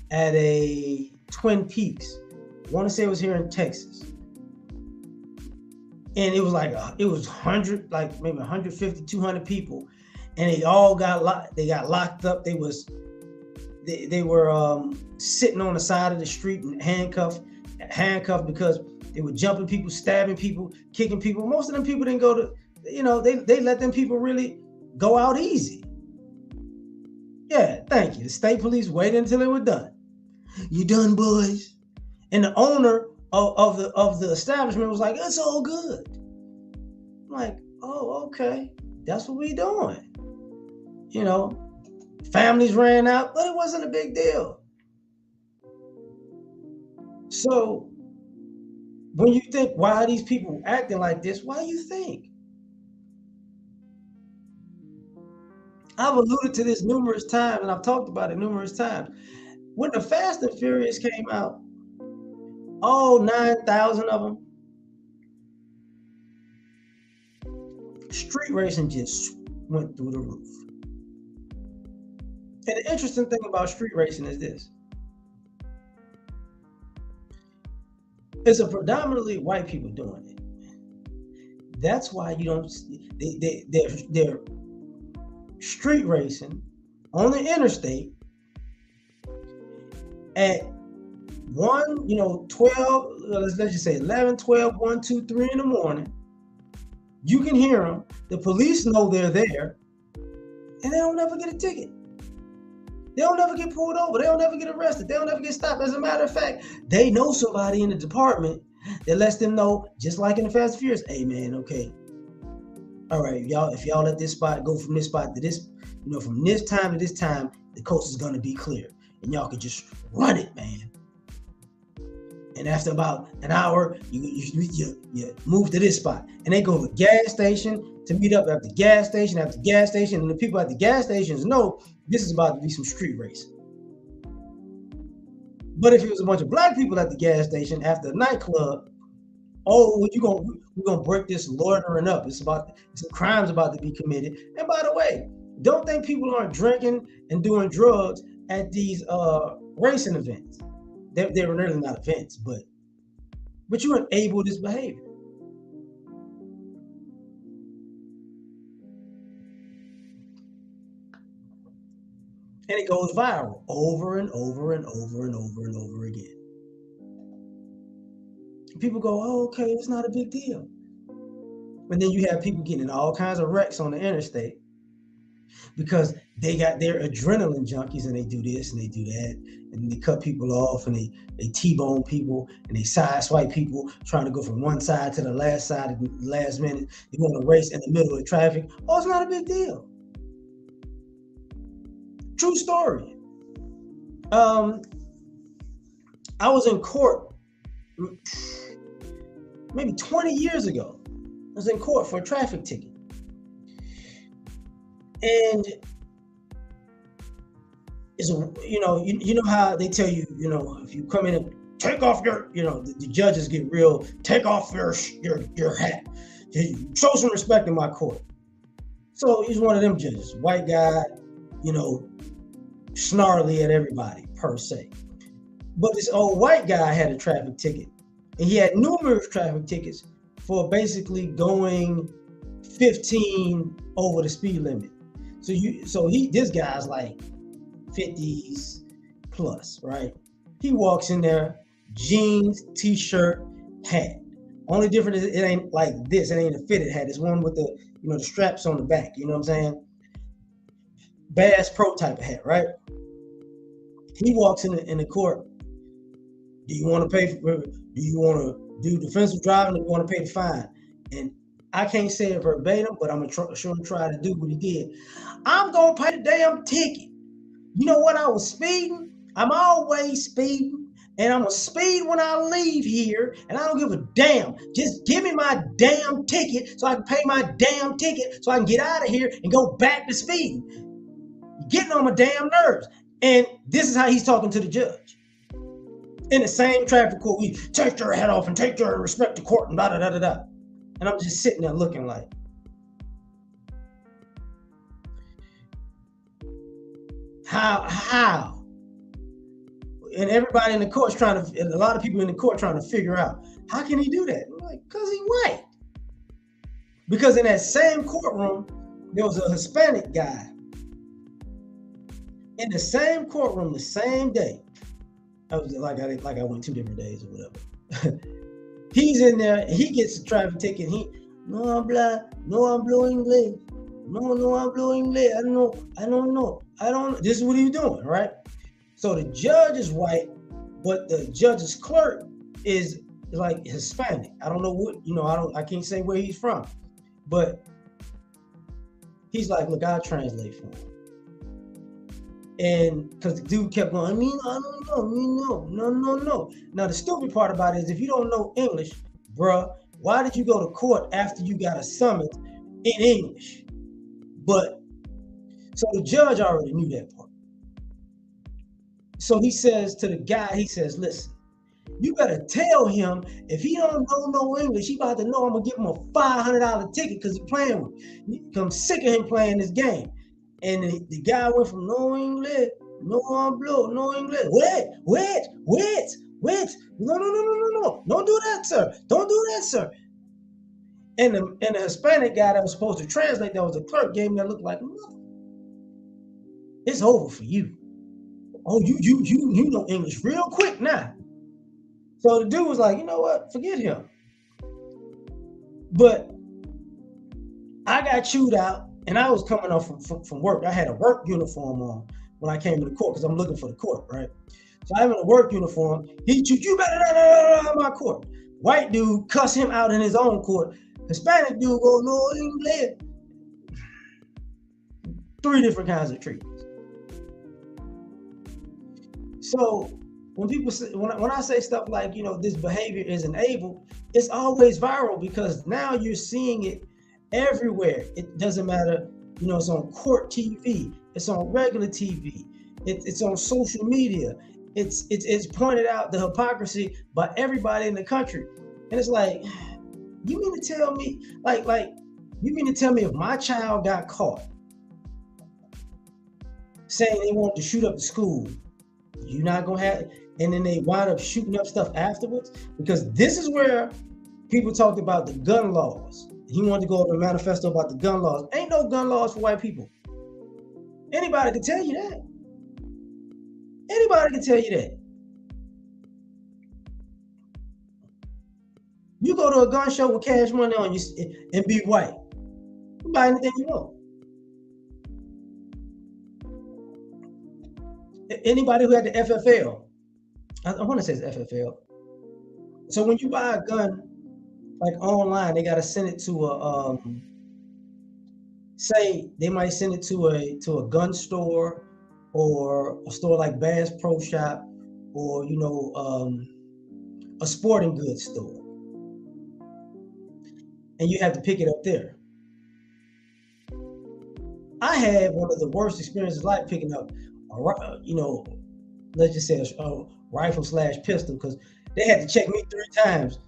at a Twin Peaks. I want to say it was here in Texas. And it was like, it was 100, like maybe 150, 200 people. And they all got locked up. They were sitting on the side of the street and handcuffed because they were jumping people, stabbing people, kicking people. Most of them people didn't go to, they let them people really go out easy. Yeah, thank you. The state police waited until they were done. You done, boys? And the owner of the establishment was like, it's all good. I'm like, oh, okay. That's what we doing. Families ran out, but it wasn't a big deal. So when you think, why are these people acting like this? Why do you think? I've alluded to this numerous times, and I've talked about it numerous times. When the Fast and Furious came out, all 9,000 of them, street racing just went through the roof. And the interesting thing about street racing is this. It's a predominantly white people doing it. That's why you don't see, they're street racing on the interstate at 12, let's just say 11, 12, 1, 2, 3 in the morning. You can hear them. The police know they're there, and they don't ever get a ticket. They don't ever get pulled over. They don't ever get arrested. They don't ever get stopped. As a matter of fact, they know somebody in the department that lets them know, just like in the Fast and Furious, hey man, okay. All right, y'all, if y'all let this spot go from this spot to this, from this time to this time, the coast is gonna be clear. And y'all can just run it, man. And after about an hour, you move to this spot. And they go to the gas station to meet up after gas station, and the people at the gas stations know this is about to be some street racing. But if it was a bunch of black people at the gas station after a nightclub, we're gonna break this loitering up. Some crimes about to be committed. And by the way, don't think people aren't drinking and doing drugs at these racing events. They were really not events, but you enable this behavior. And it goes viral over and over and over and over and over again. People go, oh, okay, it's not a big deal. And then you have people getting in all kinds of wrecks on the interstate because they got their adrenaline junkies and they do this and they do that. And they cut people off and they T-bone people and they sideswipe people trying to go from one side to the last side at the last minute. They want to race in the middle of traffic. Oh, it's not a big deal. True story. Um, I was in court maybe 20 years ago. I was in court for a traffic ticket. And it's you know how they tell you, if you come in and take off your, the judges get real, take off your hat. Show some respect in my court. So he's one of them judges, white guy, snarly at everybody per se. But this old white guy had a traffic ticket, and he had numerous traffic tickets for basically going 15 over the speed limit. This guy's like 50s plus, right? He walks in there, jeans, t-shirt, hat. Only difference is it ain't like this. It ain't a fitted hat. It's one with the, the straps on the back. You know what I'm saying? Bass Pro type of hat, right? He walks in the court. Do you want to pay for? Do you want to do defensive driving? Or do you want to pay the fine? And I can't say it verbatim, but I'm gonna try to do what he did. I'm gonna pay the damn ticket. You know what? I was speeding. I'm always speeding, and I'm gonna speed when I leave here, and I don't give a damn. Just give me my damn ticket so I can pay my damn ticket so I can get out of here and go back to speeding. You're getting on my damn nerves. And this is how he's talking to the judge. In the same traffic court, we take your head off and take your respect to court and da da da da da. And I'm just sitting there looking like, how? And everybody in the court's a lot of people in the court trying to figure out, how can he do that? I'm like, because he's white. Because in that same courtroom, there was a Hispanic guy. In the same courtroom, the same day. I was like I went 2 different days or whatever. He's in there, and he gets a traffic ticket. No, I'm black. No, I'm blowing late. No, I'm blowing late. I don't know. This is what he's doing, right? So the judge is white, but the judge's clerk is like Hispanic. I don't know what, I can't say where he's from. But he's like, look, I'll translate for him. And because the dude kept going, I don't know, no. Now, the stupid part about it is if you don't know English, bruh, why did you go to court after you got a summons in English? So the judge already knew that part. So he says to the guy, listen, you better tell him if he don't know no English, he about to know I'm going to give him a $500 ticket because he's playing with me. I'm sick of him playing this game. And the guy went from no English, no I'm blue, no English. Wait. No. Don't do that, sir. And the Hispanic guy that was supposed to translate, that was the clerk, gave me that look like, mother. It's over for you. Oh, you know English real quick now. So the dude was like, you know what? Forget him. But I got chewed out. And I was coming off from work. I had a work uniform on when I came to the court because I'm looking for the court, right? So I'm in a work uniform. He chewed, you better not my court. White dude cuss him out in his own court. Hispanic dude go, no English. 3 different kinds of treatments. So when people say, when I say stuff like, this behavior is enabled, it's always viral because now you're seeing it everywhere. It doesn't matter, it's on court TV, it's on regular TV, it's on social media. It's pointed out the hypocrisy by everybody in the country. And it's like, you mean to tell me, if my child got caught saying they wanted to shoot up the school, you're not gonna have it, and then they wind up shooting up stuff afterwards? Because this is where people talked about the gun laws. He wanted to go over a manifesto about the gun laws. Ain't no gun laws for white people. Anybody can tell you that. You go to a gun show with cash money on you and be white. You buy anything you want. Anybody who had the FFL, I want to say it's FFL. So when you buy a gun, like online, they gotta send it to say they might send it to a gun store or a store like Bass Pro Shop, or a sporting goods store, and you have to pick it up there. I had one of the worst experiences like picking up let's just say a rifle slash pistol, because they had to check me 3 times.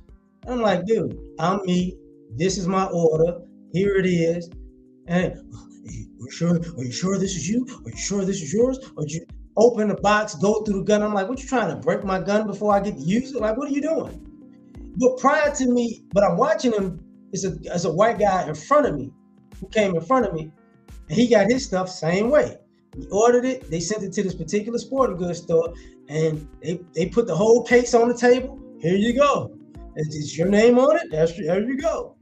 I'm like, dude, I'm me. This is my order. Here it is. And are you sure this is you? Are you sure this is yours? Or you open the box, go through the gun? I'm like, what, you trying to break my gun before I get to use it? Like, what are you doing? But prior to me, but I'm watching him. It's a white guy in front of me who came in front of me, and he got his stuff same way. He ordered it. They sent it to this particular sporting goods store, and they put the whole case on the table. Here you go. It's your name on it. There you go.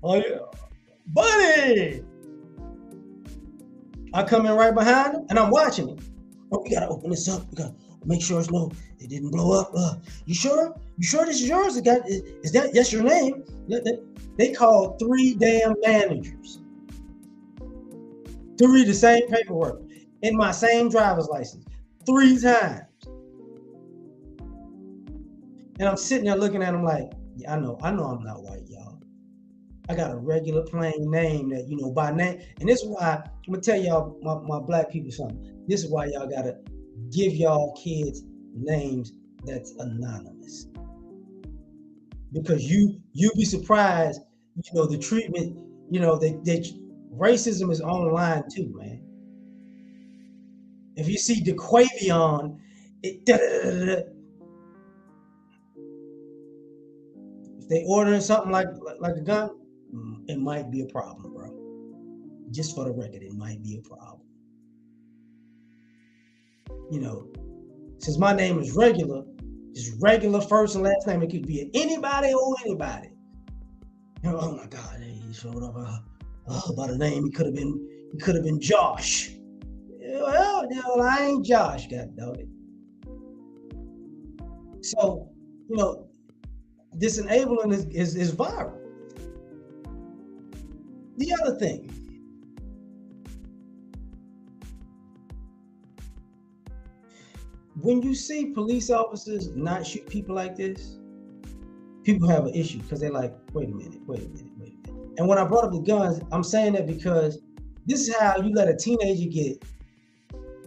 Oh yeah, buddy. I come in right behind him, and I'm watching him. Oh, we gotta open this up. We gotta make sure it didn't blow up. You sure? You sure this is yours? Is that yes your name? They called 3 damn managers to read the same paperwork in my same driver's license 3 times. And I'm sitting there looking at them like, yeah, I know I'm not white, y'all. I got a regular plain name that, by name. And this is why, I'm gonna tell y'all, my black people something. This is why y'all gotta give y'all kids names that's anonymous. Because you be surprised, the treatment, racism is online too, man. If you see DeQuavion, if they ordering something like a gun, it might be a problem, bro. Just for the record, it might be a problem. Since my name is regular, just regular first and last name, it could be anybody or anybody. Oh my God, he showed up by the name. He could have been Josh. Well, I ain't Josh, God dog it. So, this enabling is viral. The other thing, when you see police officers not shoot people like this, people have an issue because they're like, wait a minute. And when I brought up the guns, I'm saying that because this is how you let a teenager get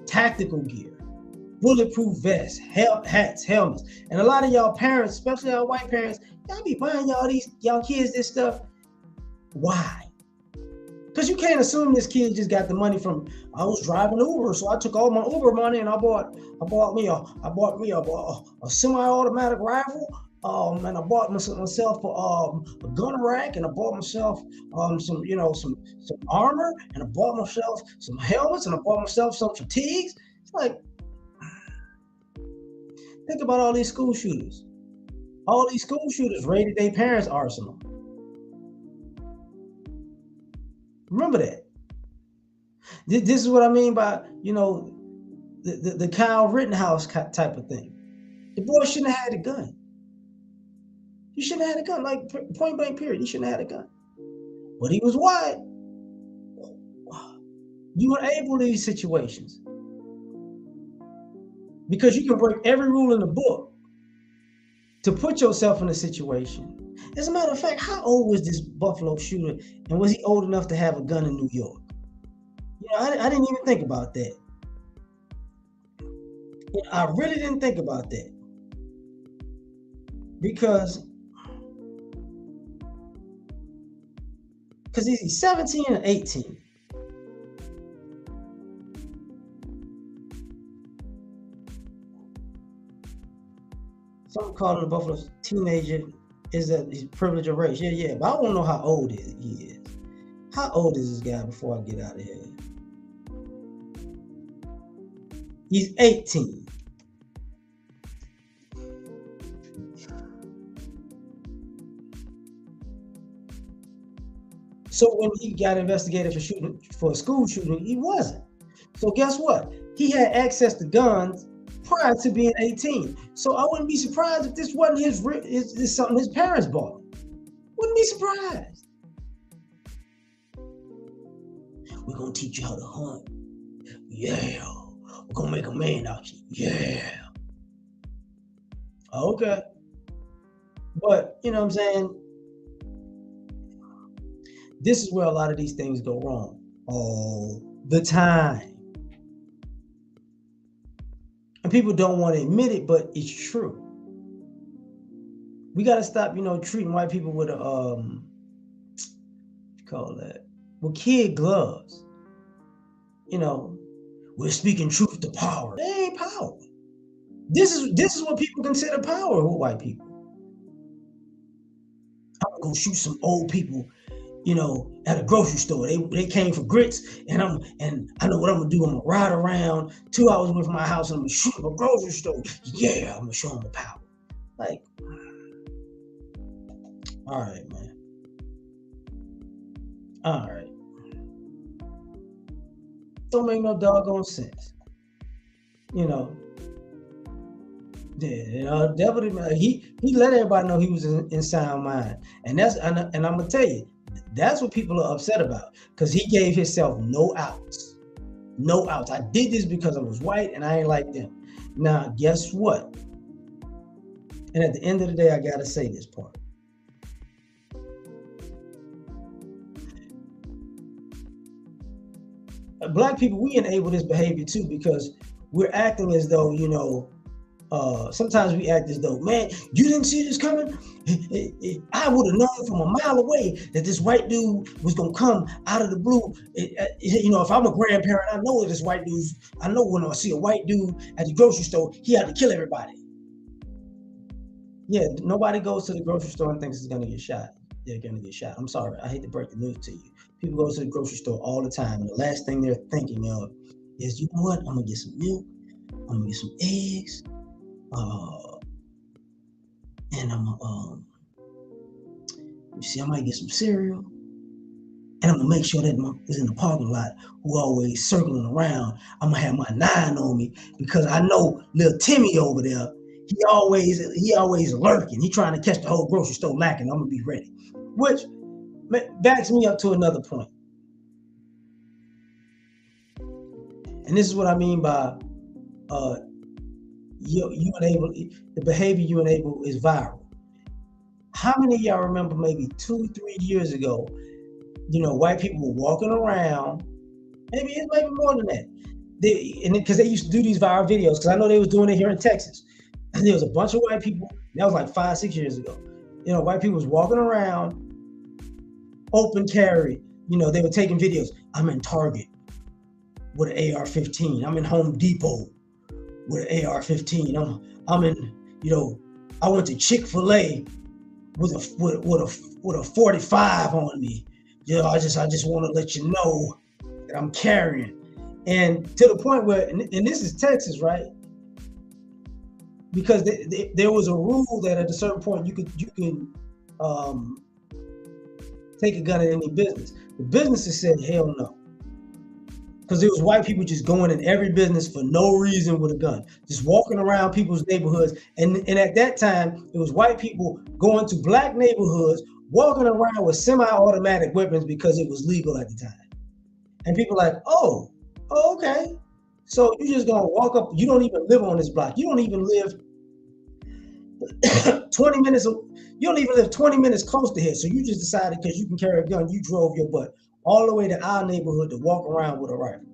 tactical gear, bulletproof vests, hats, helmets. And a lot of y'all parents, especially our white parents, y'all be buying y'all kids this stuff. Why? Because you can't assume this kid just got the money from, I was driving Uber, so I took all my Uber money and I bought me a semi-automatic rifle, and I bought myself a gun rack, and I bought myself some armor, and I bought myself some helmets, and I bought myself some fatigues. It's like, think about all these school shooters. All these school shooters raided their parents' arsenal. Remember that. This is what I mean by, the Kyle Rittenhouse type of thing. The boy shouldn't have had a gun. He shouldn't have had a gun, like point blank period. He shouldn't have had a gun. But he was white. You enable these situations because you can break every rule in the book to put yourself in a situation. As a matter of fact, how old was this Buffalo shooter, and was he old enough to have a gun in New York? I didn't even think about that. I really didn't think about that. Because he's 17 and 18. Some call him a Buffalo teenager. Is that his privilege of race? Yeah. But I want to know how old he is. How old is this guy before I get out of here? He's 18. So when he got investigated for a school shooting, he wasn't. So guess what? He had access to guns prior to being 18. So I wouldn't be surprised if this wasn't his something his parents bought him. Wouldn't be surprised. We're gonna teach you how to hunt. Yeah. gonna make a man out of you. Yeah. Okay. But you know what I'm saying? This is where a lot of these things go wrong all the time. And people don't want to admit it, but it's true. We got to stop, treating white people with a, what you call that, with kid gloves. We're speaking truth to power. They ain't power. This is what people consider power with white people. I'm gonna go shoot some old people, at a grocery store. They came for grits, and I know what I'm gonna do. I'm gonna ride around 2 hours away from my house, and I'm gonna shoot up a grocery store. Yeah, I'm gonna show them the power. Like, all right, man. All right. Don't make no doggone sense. Yeah, definitely. He let everybody know he was in sound mind, and I'm gonna tell you, that's what people are upset about, because he gave himself no outs. No outs. I did this because I was white and I ain't like them. Now, guess what? And at the end of the day, I gotta say this part. Black people, we enable this behavior too, because we're acting as though, sometimes we act as though, man, you didn't see this coming? I would have known from a mile away that this white dude was going to come out of the blue. If I'm a grandparent, I know this white dude. I know when I see a white dude at the grocery store, he had to kill everybody. Yeah, nobody goes to the grocery store and thinks he's going to get shot. They're going to get shot. I'm sorry. I hate to break the news to you. People go to the grocery store all the time, and the last thing they're thinking of is, you know what? I'm going to get some milk. I'm going to get some eggs. And I might get some cereal, and I'm gonna make sure that is in the parking lot, who always circling around. I'm gonna have my 9 on me, because I know little Timmy over there, he always lurking. He trying to catch the whole grocery store lacking. I'm gonna be ready, which backs me up to another point. And this is what I mean by the behavior you enable is viral. How many of y'all remember maybe 2-3 years ago, white people were walking around, maybe more than that. Because they used to do these viral videos, because I know they was doing it here in Texas. And there was a bunch of white people, that was like 5-6 years ago. White people was walking around, open carry. They were taking videos. I'm in Target with an AR-15. I'm in Home Depot with an AR-15. I'm in, I went to Chick-fil-A with a 45 on me. I just want to let you know that I'm carrying. And to the point where, and this is Texas, right? Because there was a rule that at a certain point you could take a gun in any business. The businesses said hell no. Because there was white people just going in every business for no reason with a gun, just walking around people's neighborhoods. And at that time, it was white people going to black neighborhoods, walking around with semi-automatic weapons because it was legal at the time. And people like, oh, okay. So you're just gonna walk up, you don't even live on this block. You don't even live 20 minutes, you don't even live 20 minutes close to here. So you just decided, because you can carry a gun, you drove your butt all the way to our neighborhood to walk around with a rifle.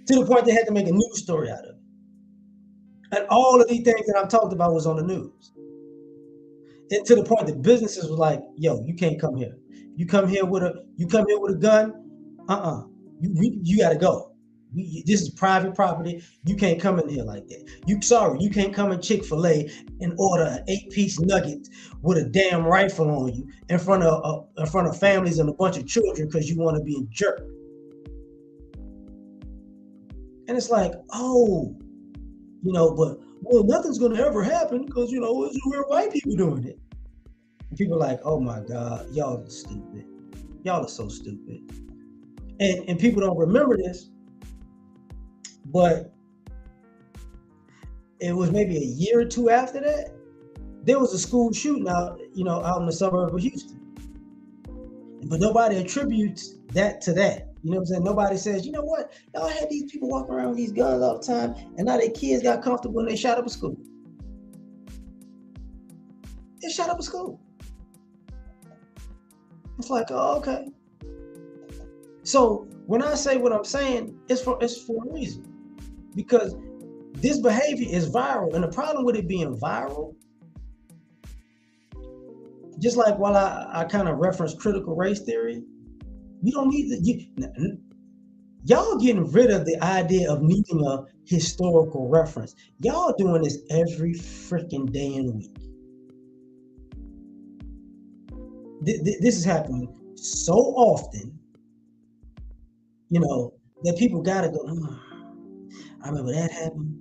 To the point they had to make a news story out of it. And all of these things that I've talked about was on the news. And to the point that businesses were like, yo, you can't come here. You come here with a gun, you gotta go. This is private property. You can't come in here like that. You can't come in Chick-fil-A and order an 8-piece nugget with a damn rifle on you in front of families and a bunch of children because you want to be a jerk. And it's like, but nothing's gonna ever happen because we're white people doing it. And people are like, oh my God, y'all are stupid. Y'all are so stupid. And people don't remember this. But it was maybe a year or two after that, there was a school shooting out in the suburb of Houston. But nobody attributes that to that. You know what I'm saying? Nobody says, you know what? Y'all had these people walking around with these guns all the time, and now their kids got comfortable and they shot up a school. They shot up a school. It's like, oh, okay. So when I say what I'm saying, it's for a reason. Because this behavior is viral. And the problem with it being viral, just like while I kind of reference critical race theory, you don't need y'all getting rid of the idea of needing a historical reference. Y'all doing this every freaking day in the week. This is happening so often, you know, that people gotta go, I remember that happened,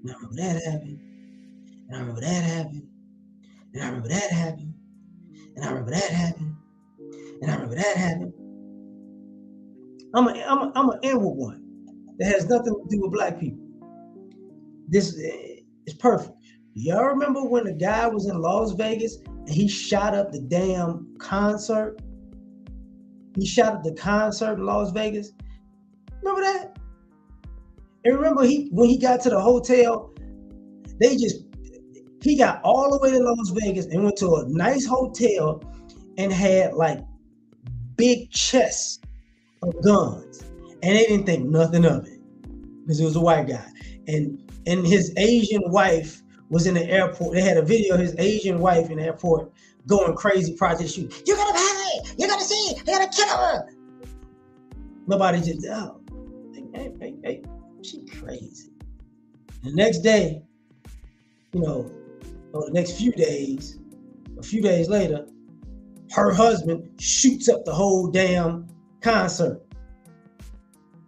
and I remember that happened, and I remember that happened, and I remember that happened, and I remember that happened, and I remember that happened. I'm gonna end with one that has nothing to do with black people. This is perfect. Y'all remember when the guy was in Las Vegas and he shot up the damn concert? He shot up the concert in Las Vegas. Remember that? And remember when he got to the hotel, he got all the way to Las Vegas and went to a nice hotel and had like big chests of guns, and they didn't think nothing of it because it was a white guy, and his Asian wife was in the airport. They had a video of his Asian wife in the airport going crazy, project shoot. You're gonna have it. You're gonna see. You're gonna kill her. Nobody just hey, she crazy. The next day, you know, or the next few days, a few days later, her husband shoots up the whole damn concert.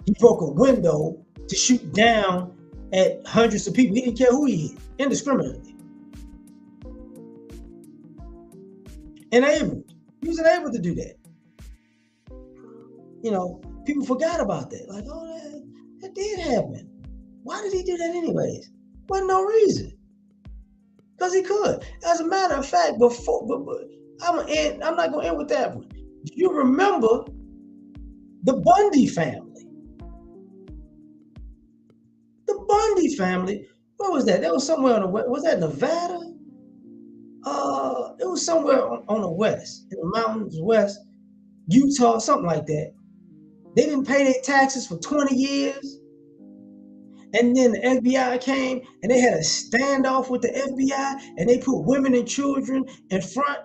He broke a window to shoot down at hundreds of people. He didn't care who he hit, indiscriminately. Enabled. He was enabled to do that. You know, people forgot about that. Like, oh, that did happen. Why did he do that anyways? Wasn't no reason. Because he could. As a matter of fact, I'm not gonna end with that one. Do you remember the Bundy family? The Bundy family, where was that? That was somewhere on the west. Was that Nevada? It was somewhere on the west, in the mountains west, Utah, something like that. They didn't pay their taxes for 20 years. And then the FBI came and they had a standoff with the FBI and they put women and children in front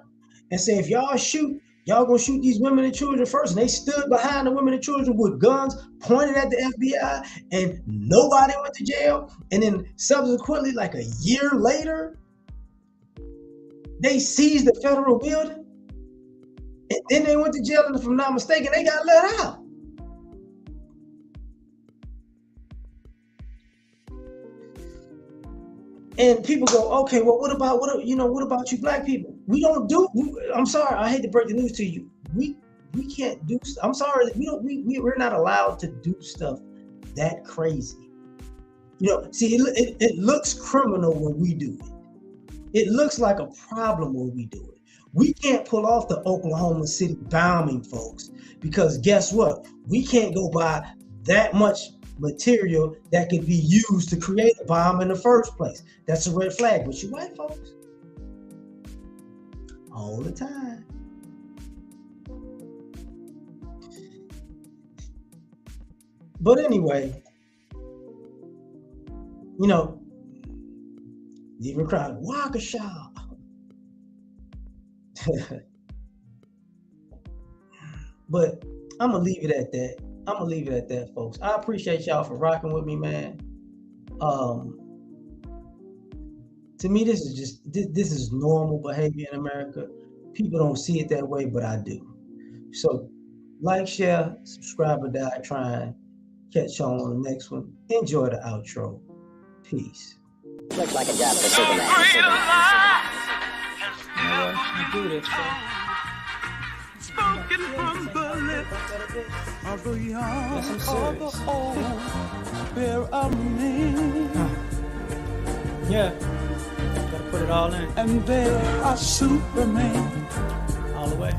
and said, if y'all shoot, y'all gonna shoot these women and children first. And they stood behind the women and children with guns pointed at the FBI and nobody went to jail. And then subsequently, like a year later, they seized the federal building. And then they went to jail, and if I'm not mistaken, they got let out. And people go, okay, well, what about you black people? I'm sorry, I hate to break the news to you. We can't do, I'm sorry, we're not allowed to do stuff that crazy. You know, see, it looks criminal when we do it. It looks like a problem when we do it. We can't pull off the Oklahoma City bombing, folks, because guess what? We can't go buy that much material that could be used to create a bomb in the first place. That's a red flag. But you white folks, all the time. But anyway, you know, even cried, Waukesha. But I'm gonna leave it at that. Folks. I appreciate y'all for rocking with me, man. To me, this is normal behavior in America. People don't see it that way, but I do. So, like, share, subscribe, or die trying. Catch y'all on the next one. Enjoy the outro. Peace. Looks like a job for Superman. You do this, Spoken from the lips of the young or the old, bear of me. Yeah, gotta put it all in. And they are Superman. All the way.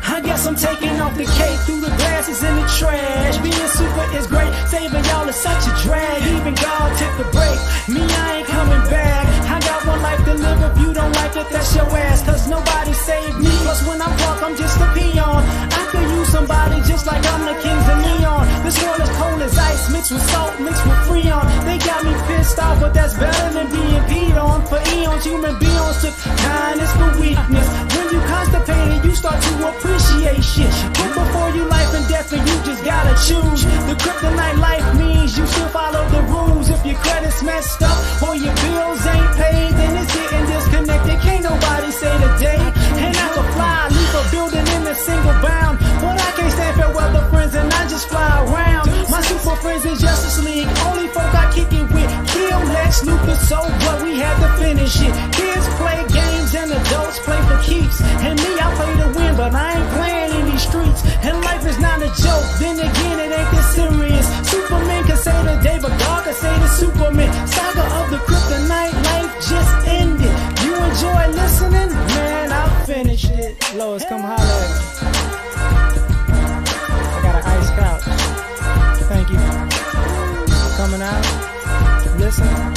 I guess I'm taking off the cape through the glasses in the trash. Being super is great, saving y'all is such a drag. Even God took a break, me I ain't coming back. I got one life to live, if you don't like it, that's your ass. Cause nobody saved me, plus when I'm drunk, I'm just a peon. I could use somebody just like I'm the kings of neon. This world is cold as ice, mixed with salt, mixed with freon. They got me pissed off, but that's better than being peed on. For eons, human beings took kindness for weakness. When you constipated, you start to appreciate shit. Put before you life and death, and you just gotta choose. The kryptonite life means you still follow the rules. If your credit's messed up or your bills ain't paid, then it's getting disconnected. Can't nobody say the day. And I can fly, leave a building in a single bound, but I can't stand fair weather friends, and I just fly around. My super friends is Justice League. Only folk I kick it with. Kill Lex Luthor, so what? We had to finish it. Kids play games and adults play for keeps. And me, I play to win, but I ain't playing in these streets. And life is not a joke. Then again, it ain't this serious. Superman can say the day, but God can say the Superman. Saga of the kryptonite, life just ended. You enjoy listening? Man, I finished it. Lois, come holler at me. I got an ice couch. Thank you for coming out, listening.